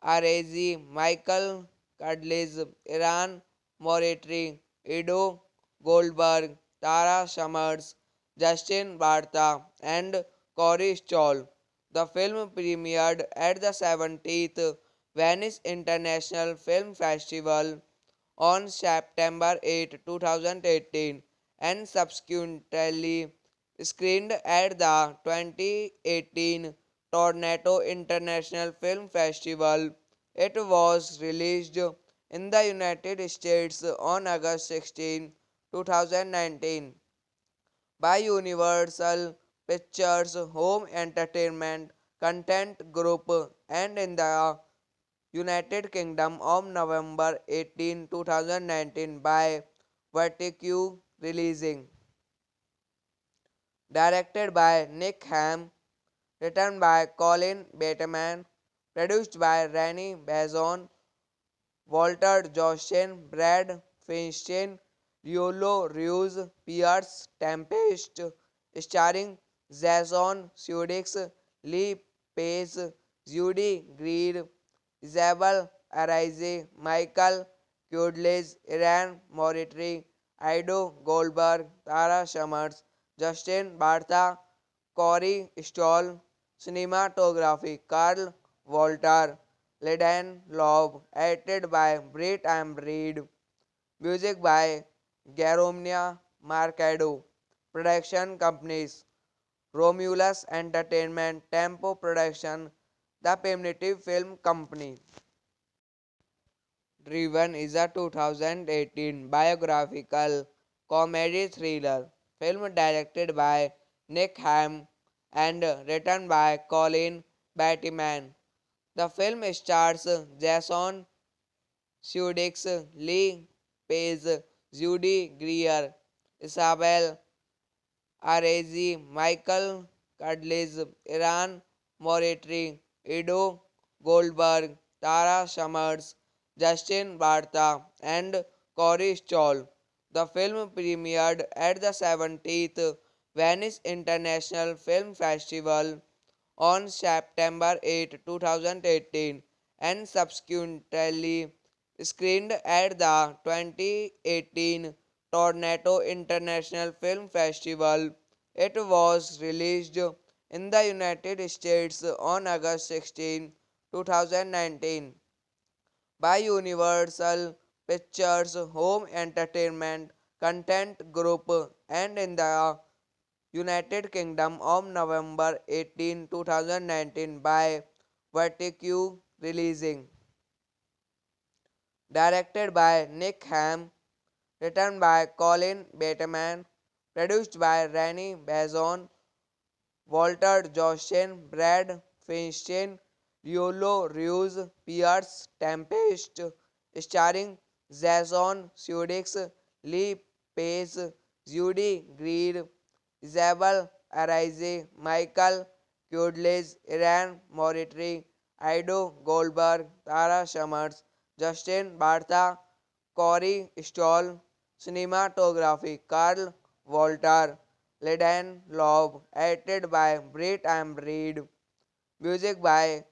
Arezi, Michael Cudlitz, Iran Moritri, Ido Goldberg, Tara Summers, Justin Bartha, and Corey Stoll. The film premiered at the 70th Venice International Film Festival on September 8, 2018 and subsequently screened at the 2018 Toronto International Film Festival. It was released in the United States on August 16, 2019 by Universal Pictures Home Entertainment Content Group and in the United Kingdom on November 18, 2019 by Vertigo Releasing. Directed by Nick Ham, written by Colin Bateman, produced by Rennie Bazon, Walter Joshin, Brad Feinstein, Riolo Ruiz, Pierce Tempest, starring Jason Sudeikis, Lee Pace, Judy Greer, Isabel Arise, Michael Kudlis, Iran Moritri, Ido Goldberg, Tara Summers, Justin Bartha, Corey Stoll, cinematography Carl Walter, Ledan Loeb, edited by Brett and Reed, music by Garomnia Marcado, production companies Romulus Entertainment, Tempo Production, The Primitive Film Company. Driven is a 2018 biographical comedy thriller film directed by Nick Ham and written by Colin Bateman. The film stars Jason Sudeikis, Lee Pace, Judy Greer, Isabel Arezi, Michael Cudlitz, Iran Moritri, Ido Goldberg, Tara Summers, Justin Bartha, and Corey Stoll. The film premiered at the 70th Venice International Film Festival on September 8, 2018 and subsequently screened at the 2018 Toronto International Film Festival. It was released in the United States on August 16, 2019 by Universal Pictures Home Entertainment Content Group and in the United Kingdom on November 18, 2019 by Vertigo Releasing. Directed by Nick Ham, written by Colin Bateman, produced by Rennie Bazon, Walter Joshin, Brad Feinstein, Riolo Ruiz, Pierce Tempest, starring Jason Sudeikis, Lee Pace, Judy Greer, Isabel Arise, Michael Kudlis, Iran Moritri, Ido Goldberg, Tara Summers, Justin Bartha, Corey Stoll, cinematography Carl Walter, Ledan Loeb, edited by Britt and Reed, music by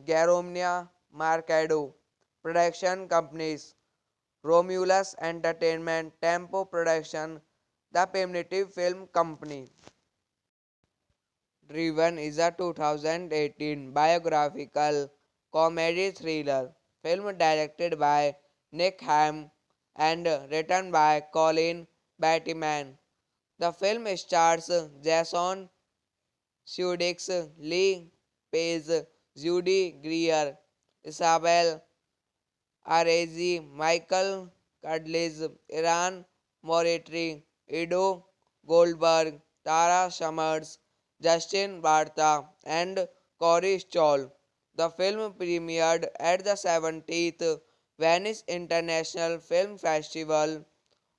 Garomnia Marcado, production companies Romulus Entertainment, Tempo Production, The Primitive Film Company. Driven is a 2018 biographical comedy thriller film directed by Nick Ham and written by Colin Bateman. The film stars Jason Sudeikis, Lee Pace, Judy Greer, Isabel Arezi, Michael Cudlitz, Iran Moritri, Ido Goldberg, Tara Summers, Justin Bartha, and Corey Stoll. The film premiered at the 70th Venice International Film Festival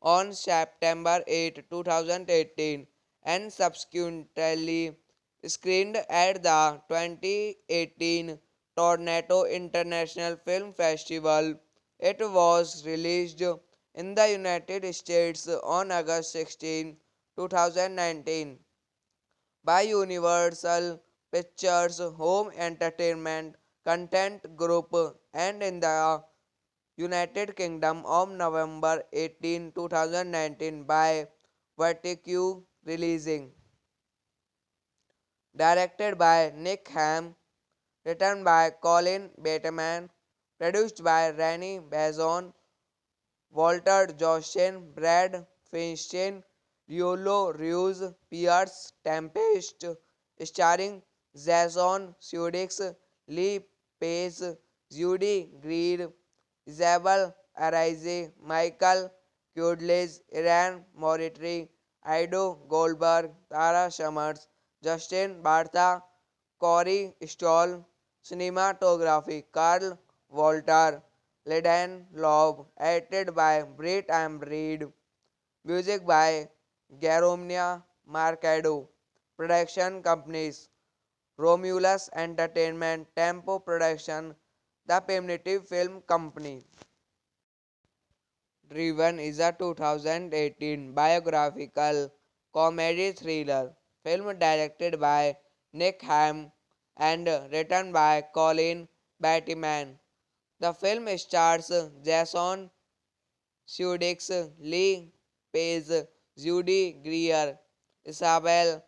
on September 8, 2018, and subsequently screened at the 2018 Toronto International Film Festival. It was released in the United States on August 16, 2019 by Universal Pictures Home Entertainment Content Group and in the United Kingdom on November 18, 2019 by Vertigo Releasing. Directed by Nick Ham, written by Colin Bateman, produced by Rennie Bazon, Walter Jostin, Brad Feinstein, Riolo Ruiz, Pierce Tempest, starring Jason Sudeikis, Lee Pace, Judy Greer, Isabel Arise, Michael Kudlis, Iran Moritri, Ido Goldberg, Tara Summers, Justin Bartha, Corey Stoll, cinematography Carl Walter, Ledan Loeb, edited by Britt and Reed, music by Garomnia Marcado, production companies Romulus Entertainment, Tempo Production, The Primitive Film Company. Driven is a 2018 biographical comedy thriller film directed by Nick Ham and written by Colin Bateman. The film stars Jason Sudeikis, Lee Pace, Judy Greer, Isabel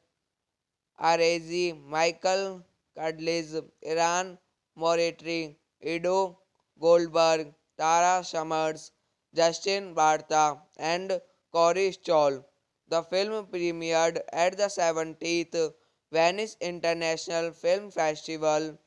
Arezi, Michael Cudlitz, Iran Moritri, Ido Goldberg, Tara Summers, Justin Bartha, and Corey Stoll. The film premiered at the 70th Venice International Film Festival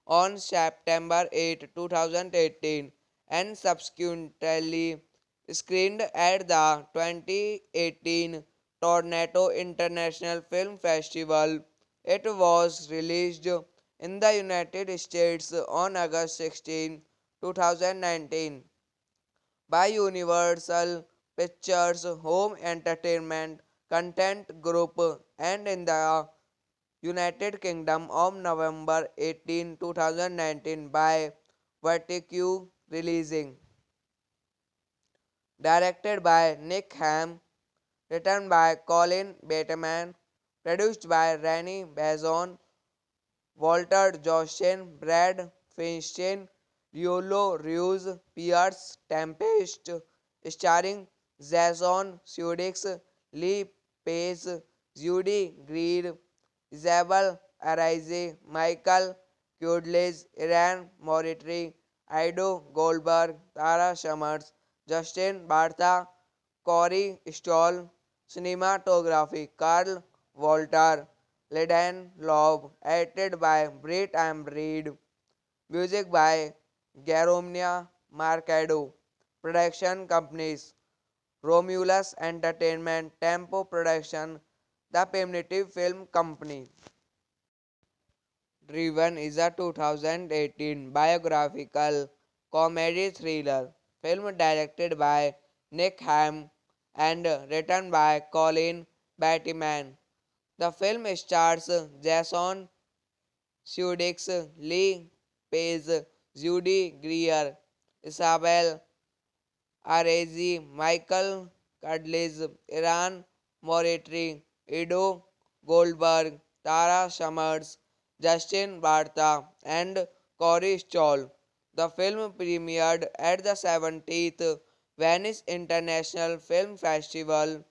on September 8, 2018, and subsequently screened at the 2018 Toronto International Film Festival. It was released in the United States on August 16, 2019 by Universal Pictures Home Entertainment Content Group and in the United Kingdom on November 18, 2019 by Vertigo Releasing. Directed by Nick Ham, written by Colin Bateman, produced by Rennie Bazon, Walter Jostin, Brad Feinstein, Riolo Ruiz, Pierce Tempest, starring Jason Sudeikis, Lee Pace, Judy Greer, Isabel Arise, Michael Kudlis, Iran Moritri, Ido Goldberg, Tara Summers, Justin Bartha, Corey Stoll, cinematography Carl Walter, Ledan Loeb, edited by Britt and Reed, music by Garomnia Marcado, production companies Romulus Entertainment, Tempo Production, The Primitive Film Company. Driven is a 2018 biographical comedy thriller film directed by Nick Ham and written by Colin Bateman. The film stars Jason Sudeikis, Lee Pace, Judy Greer, Isabel Arezi, Michael Cudlitz, Iran Moritri, Edo Goldberg, Tara Summers, Justin Bartha, and Corey Stoll. The film premiered at the 70th Venice International Film Festival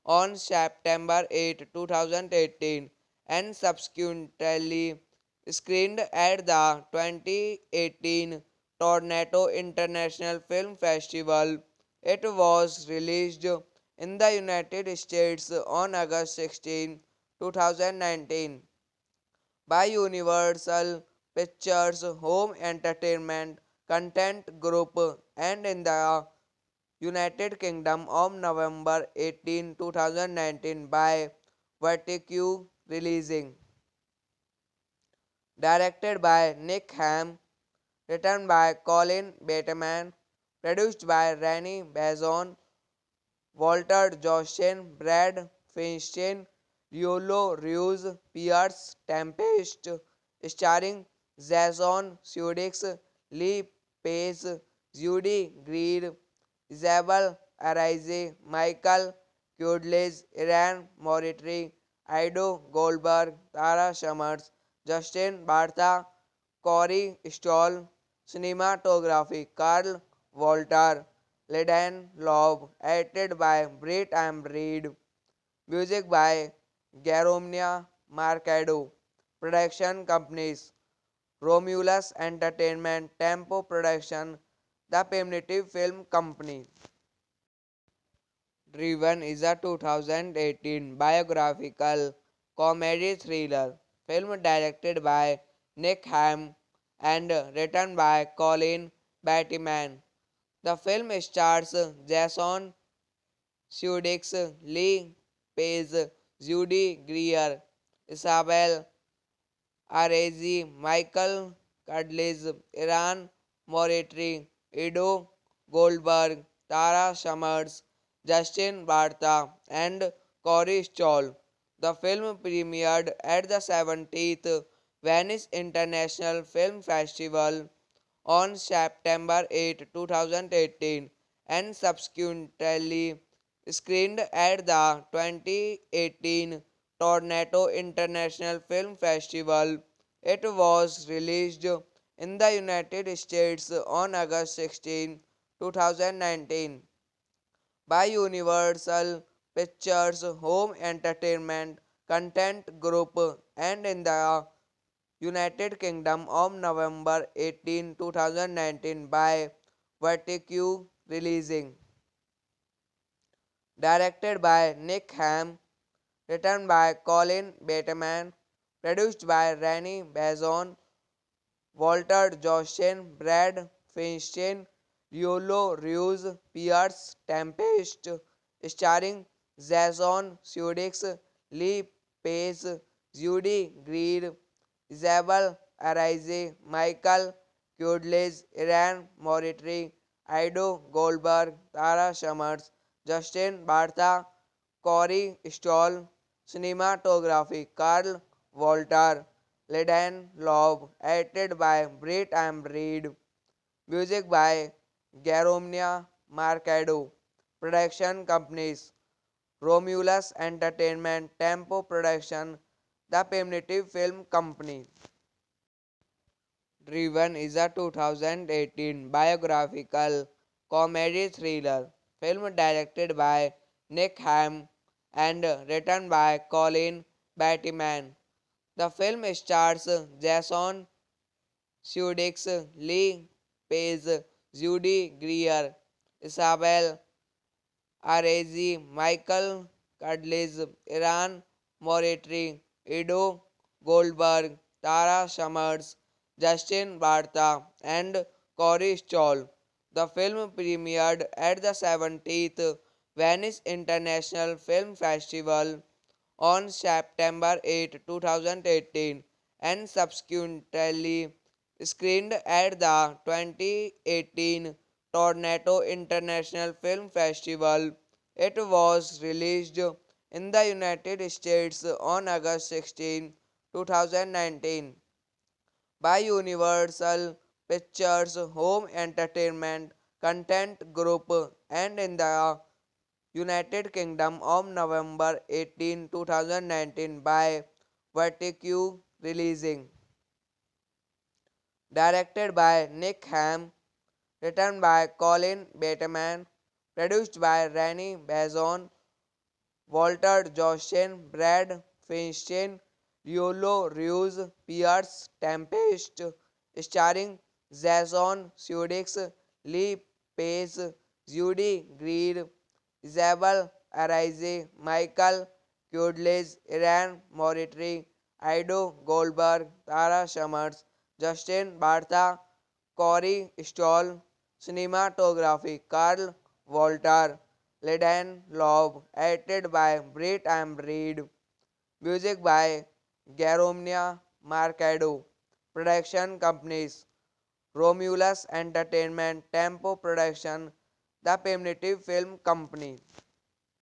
on September 8, 2018, and subsequently screened at the 2018 Toronto International Film Festival. It was released in the United States on August 16, 2019 by Universal Pictures Home Entertainment Content Group and in the United Kingdom on November 18, 2019 by Vertigo Releasing. Directed by Nick Ham, written by Colin Bateman, produced by Rennie Bazon, Walter Joshin, Brad Feinstein, Riolo Ruiz, Pierce Tempest, starring Jason Sudeikis, Lee Pace, Judy Greer, Isabel Arise, Michael Kudlis, Iran Moritri, Ido Goldberg, Tara Summers, Justin Bartha, Corey Stoll, cinematography Carl Walter, Ledan Loeb, edited by Brett and Reed, music by Garomnia Marcado, production companies Romulus Entertainment, Tempo Production, The Primitive Film Company. Driven is a 2018 biographical comedy thriller film directed by Nick Ham and written by Colin Bateman. The film stars Jason Sudeikis, Lee Pace, Judy Greer, Isabel Arezi, Michael Cudlitz, Iran Moritri, Edo Goldberg, Tara Summers, Justin Bartha, and Corey Stoll. The film premiered at the 70th Venice International Film Festival on September 8, 2018, and subsequently screened at the 2018 Toronto International Film Festival. It was released in the United States on August 16, 2019 by Universal Pictures Home Entertainment Content Group and in the United Kingdom on November 18, 2019 by Vertigo Releasing. Directed by Nick Ham, written by Colin Bateman, produced by Rennie Bazon, Walter Joshin, Brad Feinstein, Riolo Ruiz, Pierce Tempest, starring Jason Sudeikis, Lee Pace, Judy Greer, Isabel Arise, Michael Kudlis, Iran Moritri, Ido Goldberg, Tara Summers, Justin Bartha, Corey Stoll, cinematography Carl Walter, Ledan Loeb, edited by Brett and Reed, music by Garomnia Marcado, production companies Romulus Entertainment, Tempo Production, The Primitive Film Company. Driven is a 2018 biographical comedy thriller film directed by Nick Ham and written by Colin Bateman. The film stars Jason Sudeikis, Lee Pace, Judy Greer, Isabel Arezi, Michael Cudlitz, Iran Moritri, Edo Goldberg, Tara Summers, Justin Bartha, and Corey Stoll. The film premiered at the 70th Venice International Film Festival on September 8, 2018, and subsequently screened at the 2018 Toronto International Film Festival. It was released in the United States on August 16, 2019 by Universal Pictures Home Entertainment Content Group and in the United Kingdom on November 18, 2019 by Vertigo Releasing. Directed by Nick Ham, written by Colin Bateman, produced by Rennie Bazon, Walter Joshin, Brad Feinstein, Riolo Ruiz, Pierce Tempest, starring Jason Sudeikis, Lee Pace, Judy Greer, Isabel Arise, Michael Kudlis, Iran Moritri, Ido Goldberg, Tara Summers, Justin Bartha, Corey Stoll, cinematography Carl Walter, Ledan Loeb, edited by Britt and Reed, music by Garomnia Marcado, production companies Romulus Entertainment, Tempo Production, The Primitive Film Company.